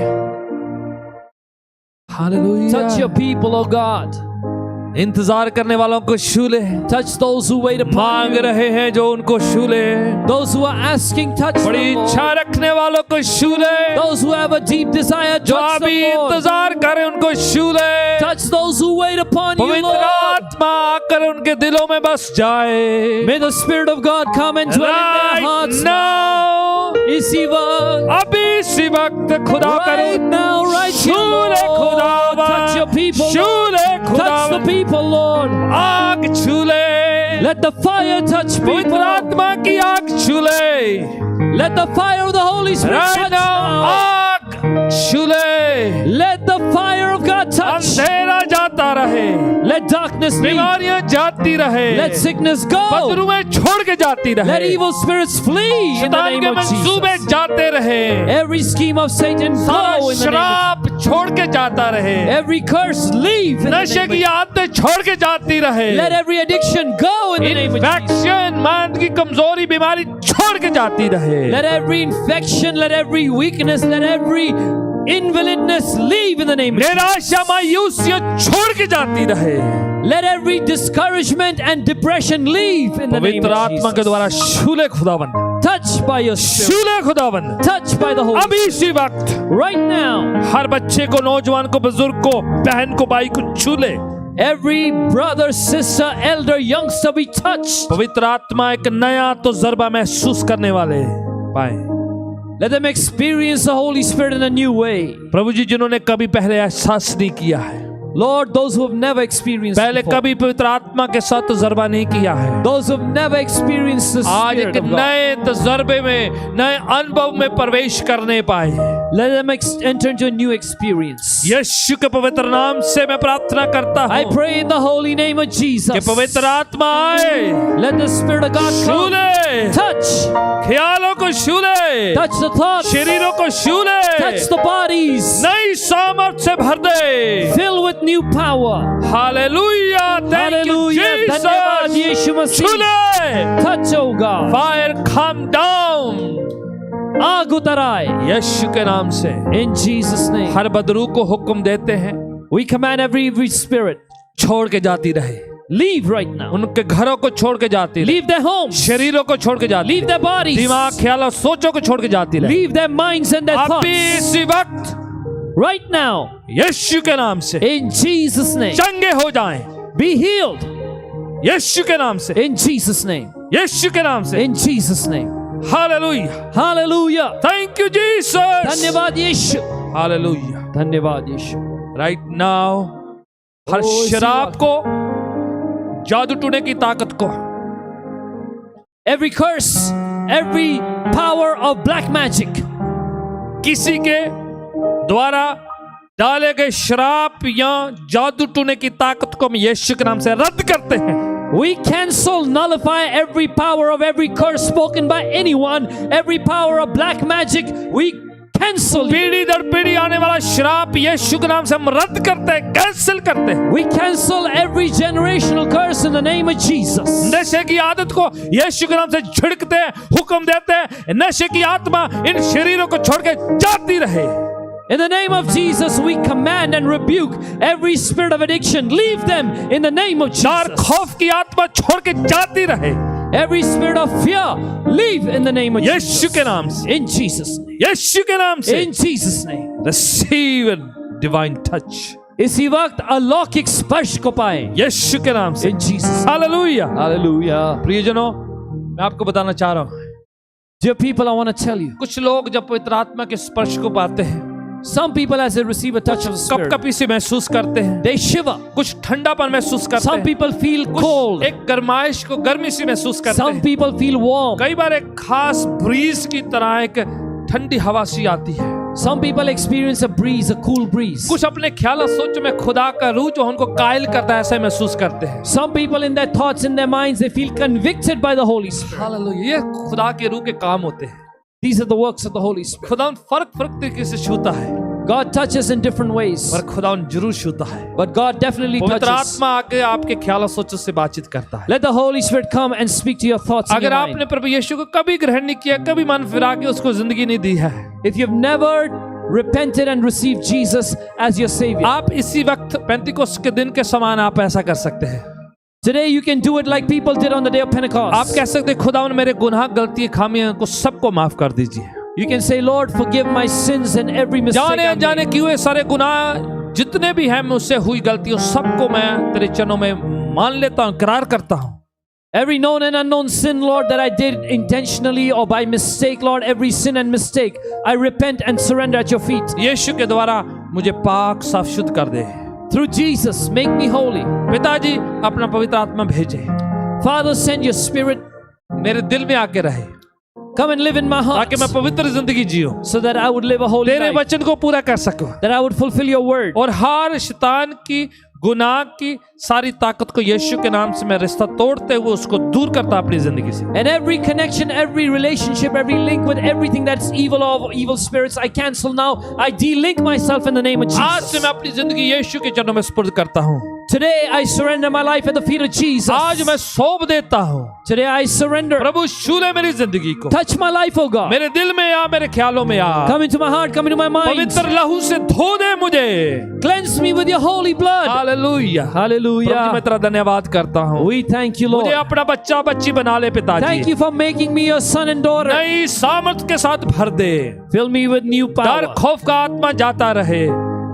Hallelujah. Touch your people, oh God. इंतजार करने वालों को छू ले। Touch those who wait upon मांग you. रहे हैं जो उनको छू ले। Those who are asking, touch बड़ी them, Lord. इच्छा रखने वालों को छू ले। Those who have a deep desire, जो touch अभी them, Lord. इंतजार करें उनको छू ले। Touch those who wait upon you, पवित्र Lord. आत्मा आकर उनके दिलों में बस जाए। May the Spirit of God come and dwell in their Right hearts now, इसी वक्त, अभी इसी वक्त खुदा right करो। now, right here, छू Lord. ले खुदावन। Touch your people, छू Lord. ले Touch the खुदावन। people, Lord. आग छू ले। Let the fire touch पवित्र people. आत्मा की आग छू ले। Let the fire of the Holy Spirit Right touch now, now. आग छू ले। Let the fire of God touch. अंधेरा जाता रहे, Let darkness leave. बीमारियां जाती रहे, Let sickness go. बदरूमें छोड़ के जाती Let रहे, evil spirits flee in the शैतान name के of मंसूबे Jesus. जाते रहे, Every scheme of Satan सारा go in the name of शराब छोड़ के जाता रहे, Every curse leave in the नशे name of की आदतें छोड़ के जाती रहे, Let every addiction go in the name of Jesus. Infection, mind की कमजोरी, बीमारी छोड़ के जाती रहे। Let every infection, let every weakness, let every invalidness leave in the name of Jesus. निराशा, मायूसियां छोड़ के जाती रहे। Let every discouragement and depression leave in the name पवित्र of आत्मा के Jesus. द्वारा छू ले खुदावन, Touch by your spirit. छू ले खुदावन। Touch by the Holy अभी Spirit. इसी वक्त Right now, हर बच्चे को, नौजवान को, बुजुर्ग को, बहन को, भाई को छू ले। every brother, sister, elder, youngster be touched. पवित्र आत्मा एक नया तो जरबा महसूस करने वाले पाए। Let them experience the Holy Spirit in a new way. प्रभु जी, जिन्होंने कभी पहले एहसास नहीं किया है, Lord, those who have never experienced पहले before, कभी पवित्र आत्मा के साथ तजर्बा नहीं किया है, those who have never experienced the आज Spirit एक of God, नए तजर्बे में, नए अनुभव में प्रवेश करने पाए। let them enter into a new experience. यीशु के पवित्र नाम से मैं प्रार्थना करता I हूँ pray in the holy name of कि Jesus. पवित्र आत्मा आए, Let the Spirit of God छू come. ले, Touch. ख्यालों को छू ले, Touch the thoughts. शरीरों को छू ले, Touch the bodies. नई सामर्थ से भर दे। Fill with new power. Hallelujah, thank you Hallelujah. धन्यवाद जीसस। यीशु छू मसीह. ले, Touch, oh God. Fire come down आग उतर आए. यीशु के नाम से। In Jesus' name. हर बदरू को हुक्म देते हैं, We command every spirit. छोड़ के जाती रहे, Leave right now. उनके घरों को छोड़ के जाती रहे, Leave their homes. शरीरों को छोड़ के जाती Leave their bodies. दिमाग, ख्याल और सोचों को छोड़ के जाती रहे। Leave their minds and their अभी thoughts. इसी वक्त Right now. यीशु के नाम से In Jesus' name. चंगे हो जाएं, Be healed. यीशु के नाम से, In Jesus' name. यीशु के नाम से। In Jesus' name. Hallelujah, Hallelujah. Thank you Jesus, धन्यवाद यीशु. हालेलुया। धन्यवाद यीशु. राइट नाउ हर ओ, इसी शराब को, जादू टूने की ताकत को, Every curse, every power of black magic, किसी के द्वारा डाले गए शराब या जादू टूने की ताकत को हम यीशु के नाम से रद्द करते हैं। we cancel, nullify every power of every curse spoken by anyone, every power of black magic, we cancel. पीढ़ी दर पीढ़ी आने वाला शराब यीशु के नाम से हम रद्द करते हैं, कैंसिल करते हैं। We cancel every generational curse in the name of Jesus. नशे की आदत को यीशु के नाम से छिड़कते हैं, हुक्म देते हैं, नशे की आत्मा इन शरीरों को छोड़ के जाती रहे। In the name of Jesus, we command and rebuke every spirit of addiction. Leave them in the name of डर, Jesus. खौफ की आत्मा छोड़ के जाती रहे, Every spirit of fear, leave in the name of Yeshu Jesus. के नाम से, In Jesus' name. यीशु के नाम से। In Jesus' name. Receive a divine touch, इसी वक्त अलौकिक स्पर्श को पाए. यीशु के नाम से। In Jesus' name. Hallelujah. Hallelujah. प्रियजनों, मैं आपको बताना चाह रहा हूँ, Dear people, I want to tell you. कुछ लोग जब पवित्र आत्मा के स्पर्श को पाते हैं, Some people, as they receive a touch of the Spirit, कपकपी से महसूस करते हैं, they shiver. कुछ ठंडापन महसूस करते Some हैं, people feel cold. कुछ एक गर्माइश को गर्मी से महसूस करते Some हैं। people feel warm. कई बार एक खास ब्रीज की तरह एक ठंडी हवा सी आती है। Some people experience a breeze, a cool breeze. कुछ अपने ख्याल सोच में खुदा का रूह जो उनको कायल करता है ऐसा महसूस करते हैं। Some people in their thoughts, in their minds, they feel convicted by the Holy Spirit. Hallelujah, ये खुदा के रूह के काम होते हैं। These are the works of the Holy Spirit. खुदा फर्क तरीके से छूता है, God touches in different ways, पर खुदा जरूर छूता है। but God definitely पवित्र touches. आत्मा आके आपके ख्याल सोचों से बातचीत करता है। Let the Holy Spirit come and speak to your thoughts in your अगर आपने mind. प्रभु यीशु को कभी ग्रहण नहीं किया, कभी मन फिरा के उसको जिंदगी नहीं दी है, If you've never repented and received Jesus as your Savior, आप इसी वक्त पेंतिकोस्त के दिन के समान आप ऐसा कर सकते हैं। today you can do it like people did on the day of आप Pentecost. कह सकते हैं खुदावन मेरे गुनाह, गलती, खामियां को सबको माफ कर दीजिए। You can say, Lord, forgive my sins and every mistake जाने I अनजाने made. किए हुए सारे गुनाह जितने भी हैं मुझसे हुई गलतियों सबको मैं तेरे चरणों में मान लेता हूँ, करार करता हूँ। Every known and unknown sin, Lord, that I did intentionally or by mistake, Lord, every sin and mistake, I repent and surrender at your feet. यीशु के द्वारा मुझे पाक साफ शुद्ध कर दे। Through Jesus, make me holy. पिताजी अपना पवित्र आत्मा भेजे, Father, send your Spirit. मेरे दिल में आके रहे, Come and live in my heart, ताकि मैं पवित्र जिंदगी जियो, so that I would live a holy तेरे life, वचन को पूरा कर सकूं, that I would fulfill your word. और हर शैतान की गुनाह की सारी ताकत को यीशु के नाम से मैं रिश्ता तोड़ते हुए उसको दूर करता अपनी जिंदगी से। And every connection, every relationship, every link with everything that's evil or evil spirits, I cancel now. I de-link myself in the name of आज से Jesus. मैं अपनी जिंदगी यीशु के चरणों में सुपुर्द करता हूँ। Today, I surrender my life at the feet of Jesus. आज मैं सौंप देता हूँ, Today, I surrender. प्रभु छू ले मेरी जिंदगी को, Touch my life, oh God. मेरे दिल में आ, मेरे ख्यालों में आ, Come into my heart, come into my mind. पवित्र लहू से धो दे मुझे। Cleanse me with your holy blood. Hallelujah, प्रभु जी Hallelujah. मैं तेरा धन्यवाद करता हूँ। We thank you, मुझे Lord. अपना बच्चा बच्ची बना ले Thank पिताजी, you for making me your son and daughter. नई सामर्थ के साथ भर दे, Fill me with new डर power. खौफ का आत्मा जाता रहे,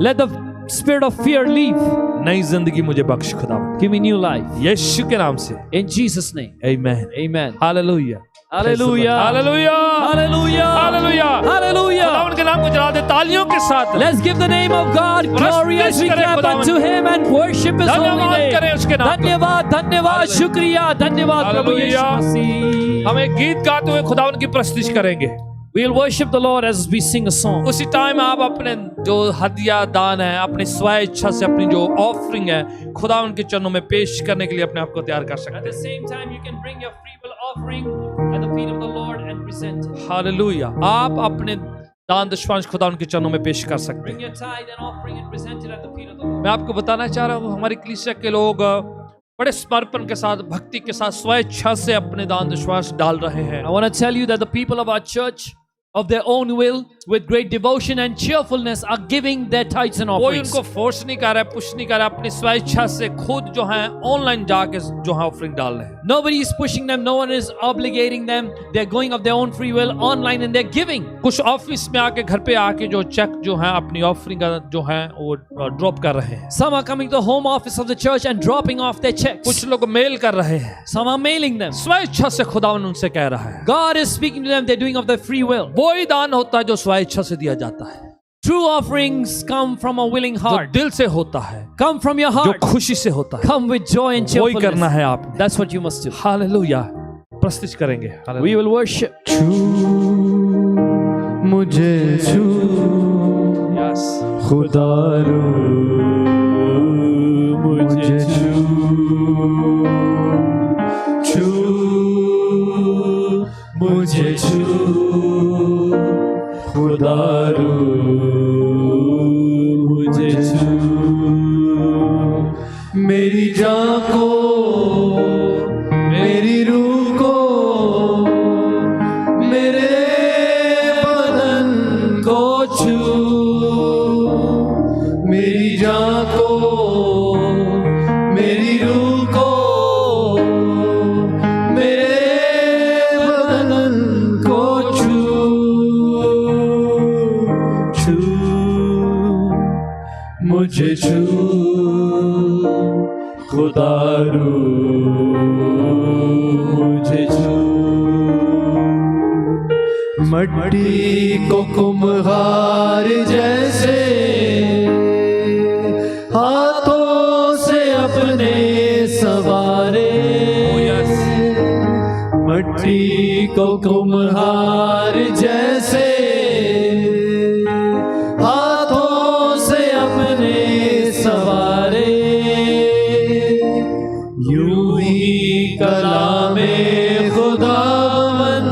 Let the spirit of fear leave. नई जिंदगी मुझे बख्श खुदा, Give me new life. यीशु के नाम से, In Jesus' name. आमीन। Amen. Hallelujah, Hallelujah. Hallelujah, Hallelujah. Hallelujah. Hallelujah. खुदावन के नाम को जला दे तालियों के साथ। Let's give the name of God glory as we clap unto Him and worship His holy धन्यवाद करें उसके name. नाम को। धन्यवाद, धन्यवाद, शुक्रिया, धन्यवाद प्रभु यीशु Hallelujah. मसीह. हम एक गीत गाते हुए खुदावन की प्रस्तुति करेंगे। We'll worship the Lord as we sing a song. उसी टाइम आप अपने जो हदिया दान है, अपनी स्व इच्छा से अपनी जो ऑफरिंग है, खुदा उनके चरणों में पेश करने के लिए अपने आप को तैयार कर सकते At the same time, you can bring your free will offering at the feet of the Lord and present it. हैं। हालेलुया, आप अपने दान दशमांश खुदा उनके चरणों में पेश कर सकते Bring हैं। your tithe and offering and present it at the feet of the Lord. मैं आपको बताना चाह रहा हूँ, हमारी कलीसिया के लोग बड़े समर्पण के साथ, भक्ति के साथ, स्व इच्छा से अपने दान दशमांश डाल रहे हैं। I want to tell you that the people of our church, of their own will, with great devotion and cheerfulness, are giving their tithes and कोई offerings. उनको फोर्स नहीं कर रहा है, पुश नहीं कर रहा है, अपनी स्व इच्छा से खुद जो है ऑनलाइन जाके जो है ऑफरिंग डाल रहे हैं। Nobody is pushing them, no one is obligating them. They're going of their own free will online and they're giving. कुछ ऑफिस में आके, घर पे आके जो चेक जो है अपनी ऑफरिंग जो है वो ड्रॉप कर रहे हैं। Some are coming to the home office of the church and dropping off their checks. कुछ लोग मेल कर रहे हैं। Some are mailing them. स्व इच्छा से खुदावन उनसे कह रहा है। God is speaking to them, they're doing of their free will. वो ही दान होता है जो स्व इच्छा से दिया जाता है, True offerings come from a willing जो heart. दिल से होता है, Come from your जो heart. खुशी से होता है, Come with joy and वही करना cheerfulness. है आपने। That's what you must do. Hallelujah, प्रस्तुत करेंगे। We hallelujah. will worship. मुझे छू यस, खुदा रू मुझे छू मुझे छू खुदा रू मुझे छू मेरी जान को मेरी रूह को मेरे बदन को छू मेरी जान को मेरी रूह को मेरे बदन को छू छू मुझे छू खुदा रू मुझे छू मट्टी को कुम्हार जैसे हाथों से अपने सवारे, मट्टी को कुम्हार जैसे हाथों से अपने सवारे, यूं ही कलामे खुदावन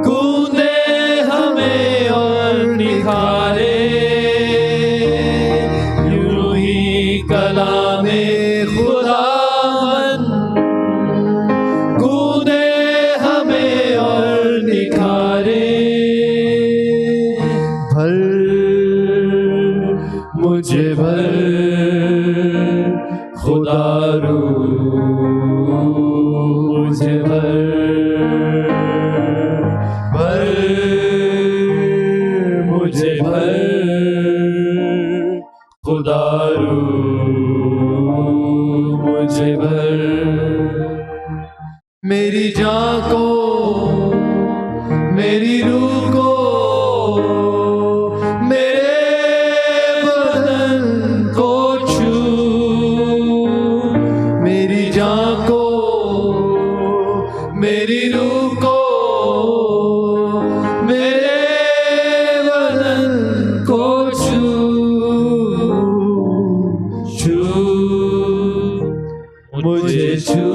गूंदे हमें और निखारे, यूं ही कलामे खुदावन गूंदे हमें और निखारे। भर मुझे भर खुदारू मुझे भर, भर मुझे भर खुदारू मुझे भर। मेरी जान को मेरी रूह को मेरे बदन को छू, मेरी जान को मेरी रूह को मेरे बदन को छू, छू मुझे छू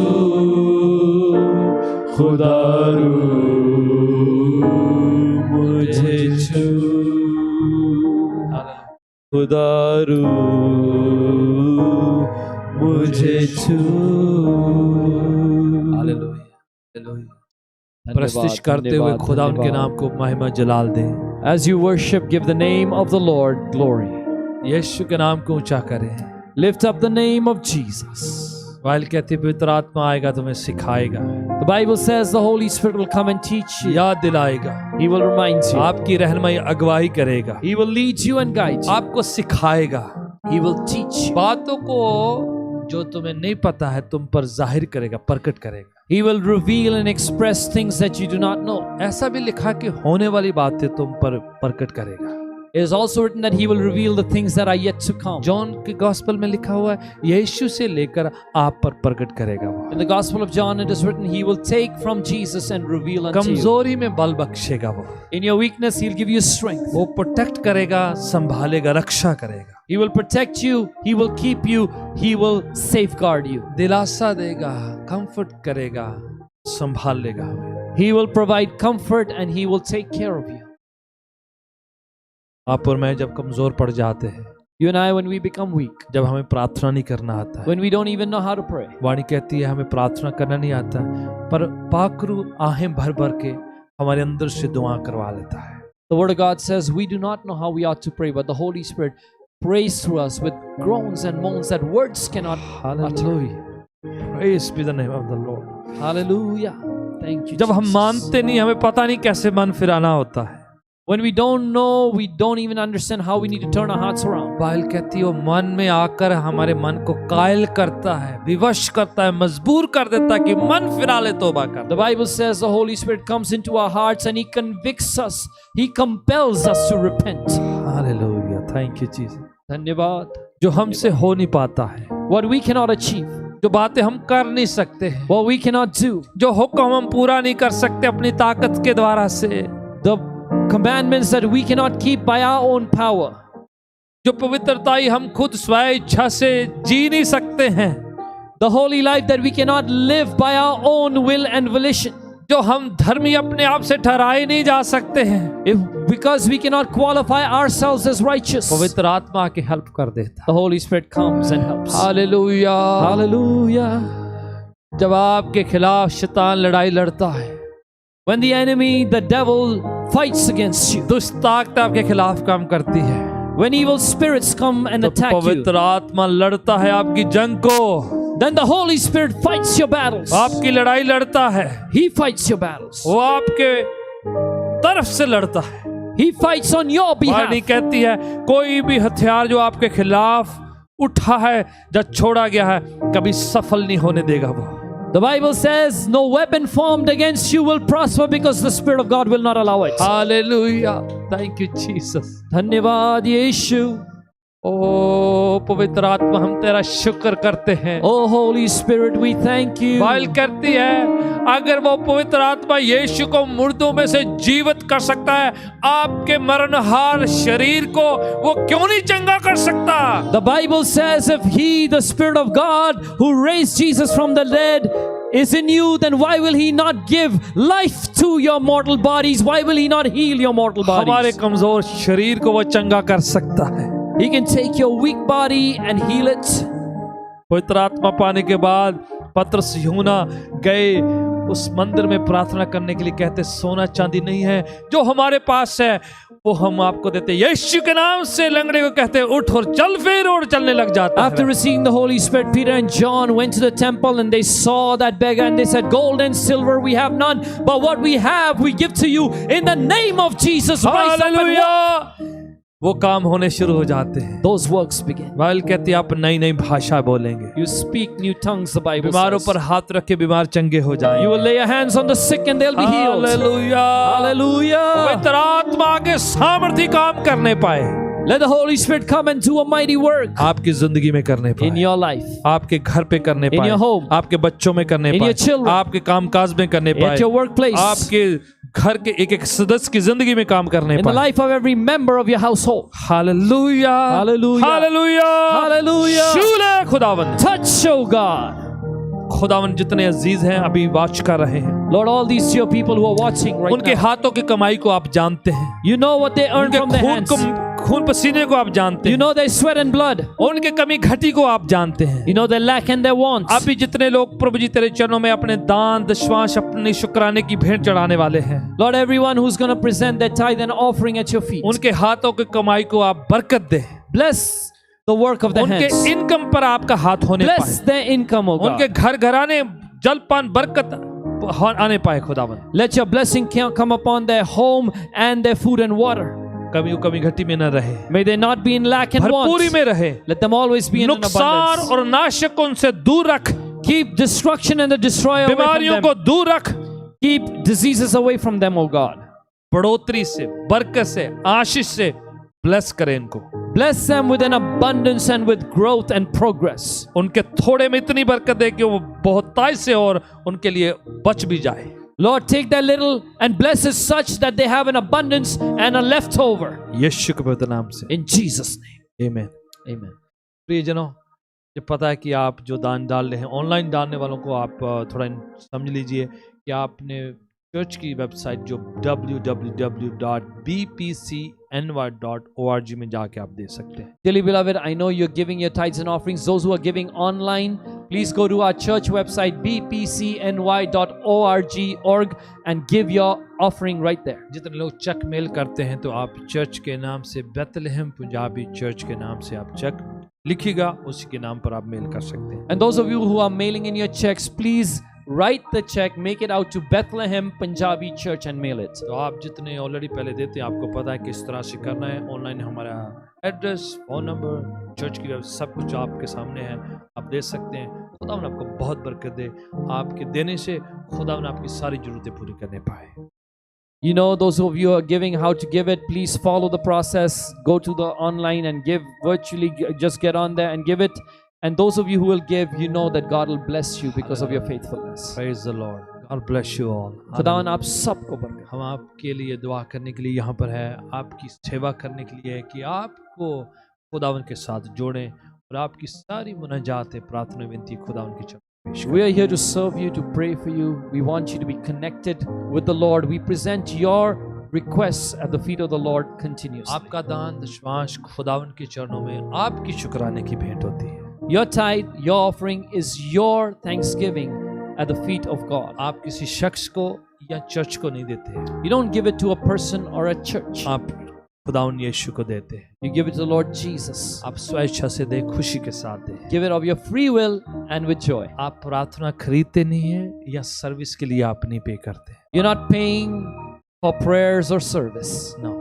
खुदारू मुझे छू, खुदारू मुझे छू। प्रस्तुत करते हुए खुदा उनके नाम को महिमा जलाल दें। As you worship, give the name of the Lord glory. यीशु के नाम को ऊंचा करें। Lift up the name of Jesus. Bible कहती है पवित्र आत्मा आएगा तुम्हें सिखाएगा, The Bible says the Holy Spirit will come and teach you. याद दिलाएगा, He will remind you. आपकी रहनुमाई अगुवाई करेगा, He will lead you and guide you. आपको सिखाएगा, He will teach you. बातों को जो तुम्हें नहीं पता है तुम पर जाहिर करेगा, प्रकट करेगा। He will reveal and express things that you do not know. ऐसा भी लिखा कि होने वाली बातें तुम पर प्रकट करेगा। It is also written that He will reveal the things that are yet to come. John के गॉस्पेल में लिखा हुआ है यीशु से लेकर आप पर प्रकट करेगा वो। In the Gospel of John, it is written, He will take from Jesus and reveal unto you. कमजोरी में बल बख्शेगा वो, In your weakness, He'll give you strength. वो प्रोटेक्ट करेगा, संभालेगा, रक्षा करेगा, He will protect you. He will keep you. He will safeguard you. दिलासा देगा, कंफर्ट करेगा, संभाल लेगा हमें। He will provide comfort and He will take care of you. आप और मैं जब कमजोर पड़ जाते हैं, You and I, when we become weak, जब हमें प्रार्थना नहीं करना आता है, when we don't even know how to pray, वाणी कहती है हमें प्रार्थना करना नहीं आता है, पर पाकरू आहें भर भर के हमारे अंदर से दुआ करवा लेता है। the Word of God says we do not know how we ought to pray, but the Holy Spirit prays through us with groans and moans that words cannot utter. Hallelujah. Praise be the name of the Lord. Hallelujah. Thank you, जब हम Jesus. मानते नहीं, हमें पता नहीं कैसे मन फिराना होता है। When we don't know, we don't even understand how we need to turn our hearts around. Bible कहती है वो मन में आकर हमारे मन को कायल करता है, विवश करता है, मजबूर कर देता है कि मन फिरा ले, तौबा कर। The Bible says the Holy Spirit comes into our hearts and He convicts us. He compels us to repent. Hallelujah, thank you Jesus. धन्यवाद। जो हमसे हो नहीं पाता है, What we cannot achieve, जो बातें हम कर नहीं सकते हैं, what we cannot do, जो हुक्म हम पूरा नहीं कर सकते अपनी ताकत के द्वारा से, the commandments that we cannot keep by our own power, जो पवित्रताई हम खुद स्वयं इच्छा से जी नहीं सकते हैं, the holy life that we cannot live by our own will and volition, जो हम धर्मी अपने आप से ठहराए नहीं जा सकते हैं, because we cannot qualify ourselves as righteous. पवित्र आत्मा आके हेल्प कर देता। The Holy Spirit comes and helps. Hallelujah. Hallelujah. जब आपके खिलाफ शैतान लड़ाई लड़ता है, When the enemy, the devil, fights against you, दुष्ट ताकत आपके खिलाफ काम करती है, when evil spirits come and तो attack you, पवित्र आत्मा लड़ता है आपकी जंग को, then the Holy Spirit fights your battles. आपकी लड़ाई लड़ता है, He fights your battles. वो आपके तरफ से लड़ता है। He fights on your behalf. वाणी कहती है कोई भी हथियार जो आपके खिलाफ उठा है, जब छोड़ा गया है, कभी सफल नहीं होने देगा वो। The Bible says, no weapon formed against you will prosper because the Spirit of God will not allow it. Hallelujah, thank you Jesus. धन्यवाद यीशु। ओ पवित्र आत्मा, हम तेरा शुक्र करते हैं। Oh Holy Spirit, we thank you. Bible कहती है, अगर वो पवित्र आत्मा यीशु को मुर्दों में से जीवित कर सकता है, आपके मरणहार शरीर को वो क्यों नहीं चंगा कर सकता? The Bible says, if He, the Spirit of God, who raised Jesus from the dead, is in you, then why will He not give life to your mortal bodies? Why will He not heal your mortal हमारे bodies? कमजोर शरीर को वो चंगा कर सकता है। He can take your weak body and heal it. पवित्र आत्मा पाने के बाद पतरस यूहन्ना गए उस मंदिर में प्रार्थना करने के लिए। कहते, सोना चांदी नहीं है जो हमारे पास है वो हम आपको देते। यीशु के नाम से लंगड़े को कहते, उठ और चल, फिर और चलने लग जाता After है। receiving the Holy Spirit, Peter and John went to the temple and they saw that beggar and they said, gold and silver we have none, but what we have we give to you. In the name of Jesus, rise up and walk. Hallelujah, वो काम होने शुरू हो जाते हैं। Those works begin. Bible कहती है, आप नई नई भाषा बोलेंगे। You speak new tongues, the Bible बीमारों says. पर हाथ रख के बीमार चंगे हो जाएंगे। You will lay your hands on the sick and they'll be healed. Hallelujah, Hallelujah. पवित्र आत्मा के सामर्थ्य काम करने पाए, Let the Holy Spirit come and do a mighty work आपकी जिंदगी में करने in पाए, your life, आपके घर पे करने In पाए, your home, आपके बच्चों में करने in पाए, your children, आपके कामकाज में करने पाए, at your workplace, आपके घर के एक एक सदस्य की जिंदगी में काम करने in the पाए। life of every member of your household. Hallelujah, Hallelujah. Hallelujah, Hallelujah. छू ले खुदावंद। Touch, oh God. खुदावंद जितने अजीज हैं अभी वाच कर रहे हैं, Lord, all these dear people who are watching right उनके now, हाथों की कमाई को आप जानते हैं, you know what they earn उनके from their hands. खून पसीने को आप जानते You हैं, know their sweat and blood. उनके कमी घटी को आप जानते हैं। You know their lack and their wants. अभी जितने लोग प्रभु जी तेरे चरणों में अपने दान दशवांश अपनी शुक्राने की भेंट चढ़ाने वाले हैं, Lord, everyone who's going to present their tithe and offering at your feet, उनके हाथों की कमाई को आप बरकत दे, bless the work of their उनके hands. इनकम पर आपका हाथ होने Bless पाए, their income, oh उनके God. घर घराने जलपान बरकत आने पाए खुदावन। Let your blessing come upon their home and their food and water. कमी घटी में न रहे, May they not be in lack and भरपूरी want. में रहे। Let them always be in an नुकसान abundance. और नाशक को उनसे दूर रख, Keep destruction and the destroyer away बीमारियों from को them. दूर रख, Keep diseases away from them, oh God. बढ़ोतरी से, बरकत से, आशीष से ब्लेस करें इनको। Bless them with an abundance and with growth and progress. उनके थोड़े में इतनी बरकत दे कि वो बहुताई से और उनके लिए बच भी जाए। Lord, take that little and bless it such that they have an abundance and a leftover. यीशु के पवित्र नाम से In Jesus' name. आमीन। Amen. प्रियजनों, ये पता है कि आप जो दान डाल रहे हैं, ऑनलाइन डालने वालों को आप थोड़ा समझ लीजिए कि आपने चर्च की वेबसाइट जो www.bpcny.org में जाके आप दे सकते हैं। Dearly beloved, I know you're giving your tithes and offerings. Those who are giving online, please go to our church website bpcny.org and give your offering right there. जितने लोग check mail करते हैं तो आप चर्च के नाम से Bethlehem Punjabi church के नाम से आप चेक लिखिएगा, उसी के नाम पर आप मेल कर सकते हैं। And those of you who are mailing in your checks, please write the check, make it out to Bethlehem Punjabi Church and mail it. तो आप जितने ऑलरेडी पहले देते हैं, आपको पता है किस तरह से करना है। ऑनलाइन हमारा एड्रेस, फोन नंबर, चर्च की सब कुछ आपके सामने है, आप दे सकते हैं। खुदा ने आपको बहुत बरकत दे, आपके देने से खुदा ने आपकी सारी जरूरतें पूरी करने पाए। You know, those of you who are giving, how to give it, please follow the process. Go to the online and give virtually, just get on there and give it. And those of you who will give, you know that God will bless you because of your faithfulness. Praise the Lord. God bless you all. खुदावन आप सबको बरकत। हम आपके लिए दुआ करने के लिए यहाँ पर है, आपकी सेवा करने के लिए है कि आपको खुदावन के साथ जोड़ें और आपकी सारी मुनाजातें, प्रार्थना, विनती खुदावन के चरणों में पेश करें। We are here to serve you, to pray for you. We want you to be connected with the Lord. We present your requests at the feet of the Lord continuously. आपका दान दशवांश खुदावन के चरणों में आपकी शुक्राने की भेंट होती है। Your tithe, your offering is your thanksgiving at the feet of God. आप किसी शख्स को या चर्च को नहीं देते हैं, You don't give it to a person or a church. आप खुदावन यीशु को देते हैं। You give it to the Lord Jesus. आप स्वेच्छा से दें, खुशी के साथ दें। Give it of your free will and with joy. आप प्रार्थना खरीदते नहीं हैं या सर्विस के लिए आप नहीं पे करते। You're not paying for prayers or service. No,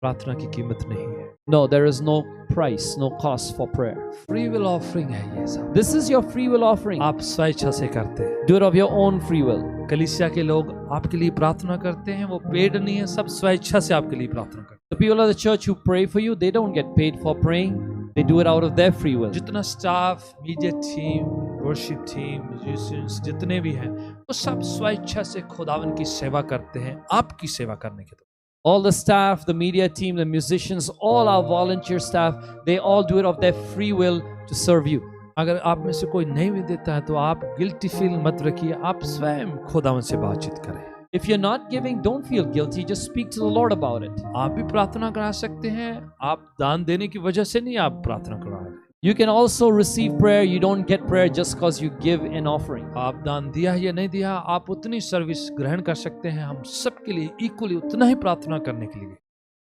प्रार्थना की कीमत नहीं है। No, there is no price, no cost for prayer. Free will offering है ये सब, This is your free will offering. आप स्वेच्छा से करते हैं। Do it of your own free will. कलीसिया के लोग आपके लिए प्रार्थना करते हैं, वो पेड नहीं है, सब स्वेच्छा से आपके लिए प्रार्थना करते The people of the church who pray for you, they don't get paid for praying. They do it out of their free will. हैं। जितना staff, media team, worship team, musicians जितने भी हैं, वो सब स्वेच्छा से खुदावन की सेवा करते हैं, आपकी सेवा करने के लिए। All the staff, the media team, the musicians, all our volunteer staff, they all do it of their free will to serve you. अगर आप में से कोई नहीं भी देता है तो आप गिल्टी फील मत रखिए, आप स्वयं खुदावन से बातचीत करें। If you're not giving, don't feel guilty. Just speak to the Lord about it. आप भी प्रार्थना करा सकते हैं, आप दान देने की वजह से नहीं आप प्रार्थना करा रहे। You can also receive prayer. You don't get prayer just because you give an offering. आप दान दिया या नहीं दिया, आप उतनी सर्विस ग्रहण कर सकते हैं। हम सबके लिए इक्वली उतना ही प्रार्थना करने के लिए।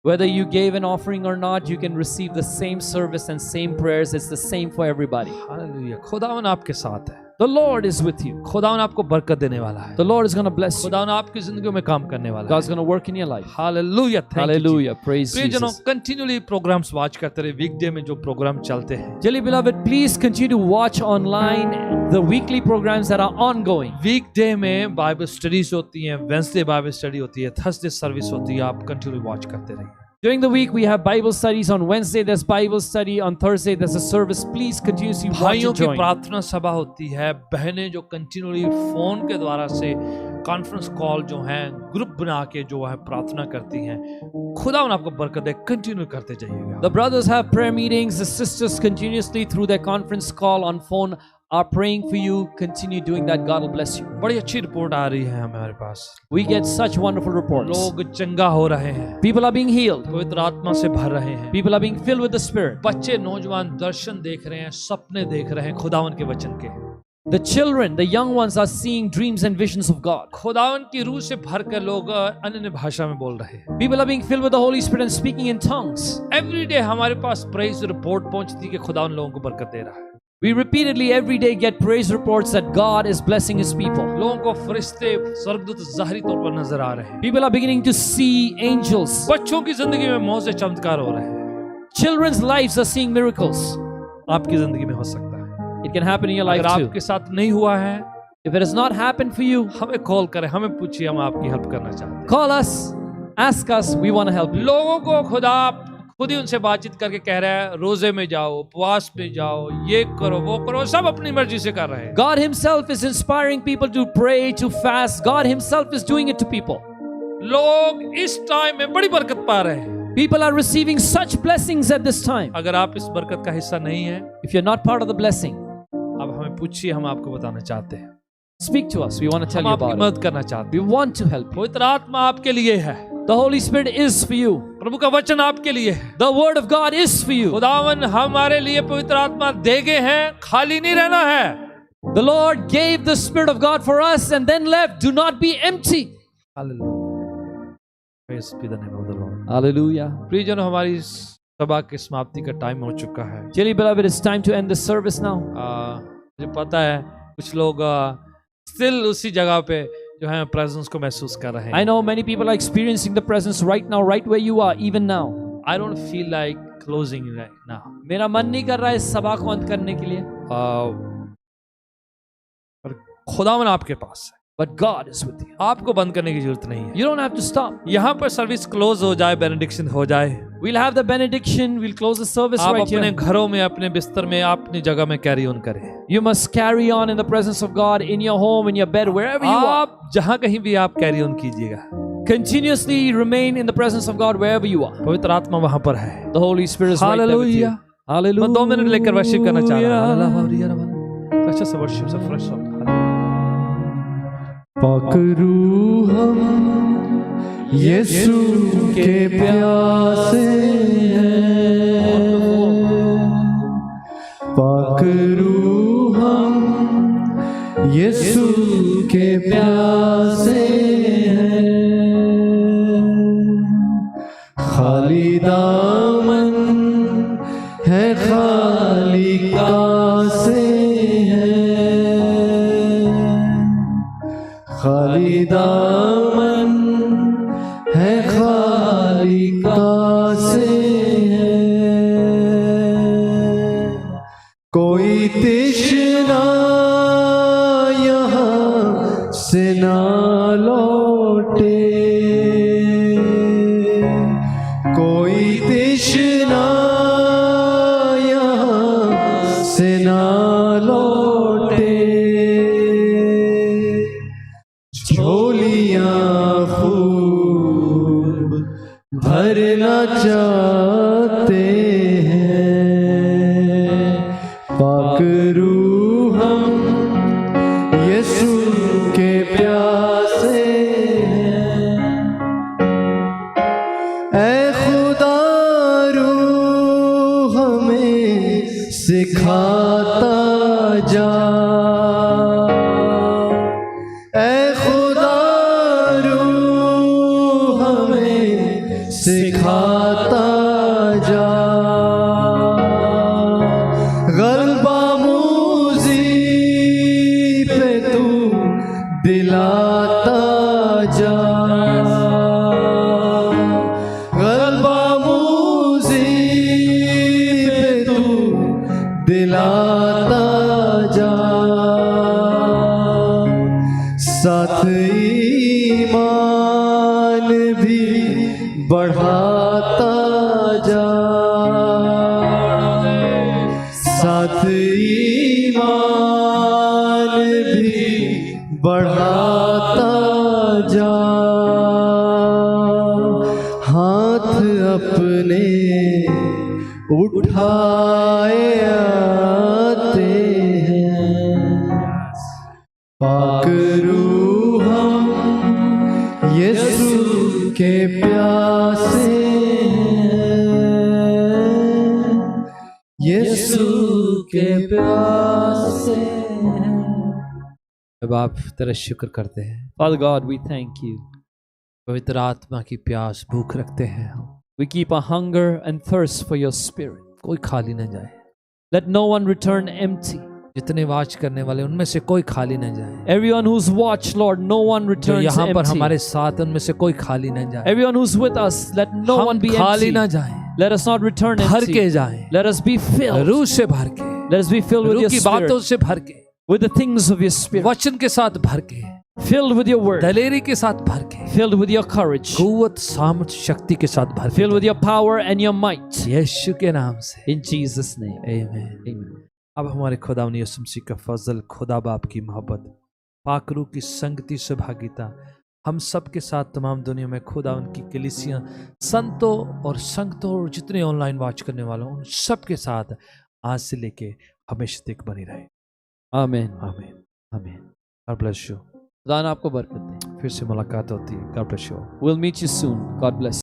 Whether you gave an offering or not, you can receive the same service and same prayers. It's the same for everybody. Hallelujah, खुदावन आपके साथ है, The Lord is with you. खुदावन आपको बरकत देने वाला है, The Lord is going to bless you. खुदावन आपकी जिंदगी में काम करने वाला है। God's going to work in your life. Hallelujah, Hallelujah. Praise प्रियजनों, Jesus. कंटिन्यूली प्रोग्राम्स वॉच करते रहे, वीकडे में जो प्रोग्राम चलते हैं। Dearly beloved, please continue to watch online the weekly programs that are ongoing. वीकडे में बाइबल स्टडीज होती हैं, वेंसडे बाइबल स्टडी होती है, थर्सडे सर्विस होती है, आप कंटिन्यूली वॉच करते रहिए। During the week, we have Bible studies. On Wednesday, there's Bible study. On Thursday, there's a service. Please continuously watch भाइयों and की join. प्रार्थना सभा होती है, बहनें जो कंटिन्यूली फोन के द्वारा से कॉन्फ्रेंस कॉल जो हैं, ग्रुप बना के जो है प्रार्थना करती हैं। खुदावन आपको बरकत दे, कंटिन्यू करते जाइएगा। The brothers have prayer meetings. The sisters continuously through their conference call on phone are praying for you. Continue doing that. God will bless you. बड़ी अच्छी रिपोर्ट आ रही है हमारे पास, We get such wonderful reports. लोग चंगा हो रहे हैं, People are being healed. पवित्र आत्मा से भर रहे हैं, People are being filled with the Spirit. बच्चे नौजवान दर्शन देख रहे हैं, सपने देख रहे हैं खुदावन के वचन के। The children, the young ones are seeing dreams and visions of God. खुदावन की रूह से भर कर लोग अन्य भाषा में बोल रहे हैं। People are being filled with the Holy Spirit and speaking in tongues. Every day हमारे पास प्रेज रिपोर्ट पहुंचती है कि खुदावन लोगों को बरकत दे रहा है। We repeatedly every day get praise reports that God is blessing His people. लोगों को फरिश्ते स्वर्गदूत ज़ाहिरी तौर पर नजर आ रहे हैं। People are beginning to see angels. बच्चों की जिंदगी में मौज से चमत्कार हो रहे हैं। Children's lives are seeing miracles. आपकी जिंदगी में हो सकता है। It can happen in your life अगर too. आपके साथ नहीं हुआ है, If it has not happened for you, हमें कॉल करें, हमें पूछिए, हम आपकी हेल्प करना चाहते हैं। call us, ask us, we want to help you. लोगों को खुदा खुद ही उनसे बातचीत करके कह रहा है, रोजे में जाओ, उपवास में जाओ, ये करो, वो करो, सब अपनी मर्जी से कर रहे हैं। God Himself is inspiring people to pray, to fast. God Himself is doing it to people. लोग इस टाइम में बड़ी बरकत पा रहे हैं। People are receiving such blessings at this time. अगर आप इस बरकत का हिस्सा नहीं है, If you're not part of the blessing, अब हमें पूछिए, हम आपको बताना चाहते हैं, speak to us. We want to tell हम you आपकी about it. मदद करना चाहते We want to help हैं। you. पवित्र आत्मा आपके लिए है, The Holy Spirit is for you. प्रभु का वचन आपके लिए है। The Word of God is for you. खुदावन हमारे लिए पवित्र आत्मा दे गए हैं, खाली नहीं रहना है। The Lord gave the Spirit of God for us and then left. Do not be empty. Hallelujah. Praise be the name of the Lord. Hallelujah. प्रियजनों, हमारी सभा की समाप्ति का टाइम हो चुका है। Dearly beloved, it's time to end the service now. मुझे पता है कुछ लोग स्टिल उसी जगह पे जो है प्रेजेंस को महसूस कर रहे I हैं। know many people are experiencing the presence right now, right where you are, even now. I don't feel like closing right now. मेरा मन नहीं कर रहा है इस सभा को अंत करने के लिए, पर खुदावन आपके पास है, but God is with you. आपको बंद करने की जरूरत नहीं है। You don't have to stop. यहाँ पर सर्विस क्लोज हो जाए, बेनेडिक्शन हो जाए, We'll have the benediction. We'll close the service आप right अपने here. घरों में, अपने बिस्तर में, अपनी जगह में कैरी ऑन करें। You must carry on in the presence of God in your home, in your bed, wherever you are. आप जहाँ कहीं भी आप कैरी ऑन कीजिएगा, Continuously remain in the presence of God wherever you are. पवित्र आत्मा वहां पर है। The Holy Spirit is right there with you. Hallelujah. Hallelujah. मैं 2 मिनट लेकर वर्शिप करना चाह रहा हूँ। अच्छा से वर्शिप से फ्रेश हो। पकड़ू हम यीशु के प्यासे हैं, पकड़ू हम यीशु के प्यासे हैं, खाली दामन है, खाली कासे हैं, खाली दामन है, खाली कासे कोई तृष्णा यहाँ से ना लौटे, कोई तृष्णा यहाँ से ना लौटे, झोलियाँ खूब भरना चाहते हैं, पाक रूह हम यीशु के प्यासे हैं। ऐ खुदा रूह हमें सिखाता जा, ऐ खुदा रूह हमें सिखाता जा, गलबा मूज़ी पे तू दिलाता जा, गलबा मूज़ी पे तू दिलाता जा, साथ ईमान भी बढ़ाता जा, साथ ईमान भी बढ़ाता जा, हाथ अपने उठाए आते हैं, पाक रूह हम यीशु के प्यासे हैं, यीशु के प्यासे हैं। अब आप तेरा शुक्र करते हैं, Father God, we thank you. पवित्र आत्मा की प्यास भूख रखते हैं हम, We keep a hunger and thirst for your spirit. कोई खाली न जाए, Let no one return empty. जितने वाच करने वाले उनमें से कोई खाली न जाए, Everyone who's watched, Lord, no one जो returns यहाँ पर empty. हमारे साथ उनमें से कोई खाली न जाए, Everyone who's with us, let no one हम be खाली empty. न जाए, Let us not return भर के empty. जाए, Let us be filled. रूह से भर के, Let us be filled with रूह your की बातों spirit, से भर के, with the things of your spirit, वचन के साथ भर के, filled with your word, दलेरी के साथ भर के, filled with your courage, कुव्वत सामर्थ शक्ति के साथ भर filled के, with your power and your might. यीशु के नाम से In Jesus' name. आमीन। Amen. अब हमारे खुदावंद यीशु मसीह का फजल, खुदा बाप की मोहब्बत, पाक रूह की संगति से भागीता हम सब के साथ तमाम दुनिया में खुदावंद की कलीसियां, संतों और संगतों और जितने ऑनलाइन वॉच करने वालों उन सब के साथ आज से लेके हमेशा तक बनी रहे। Amen. आमीन आमीन। God bless you. खुदा ने आपको बरकत दे। फिर से मुलाकात होती है। God bless you. We'll meet you soon. God bless you.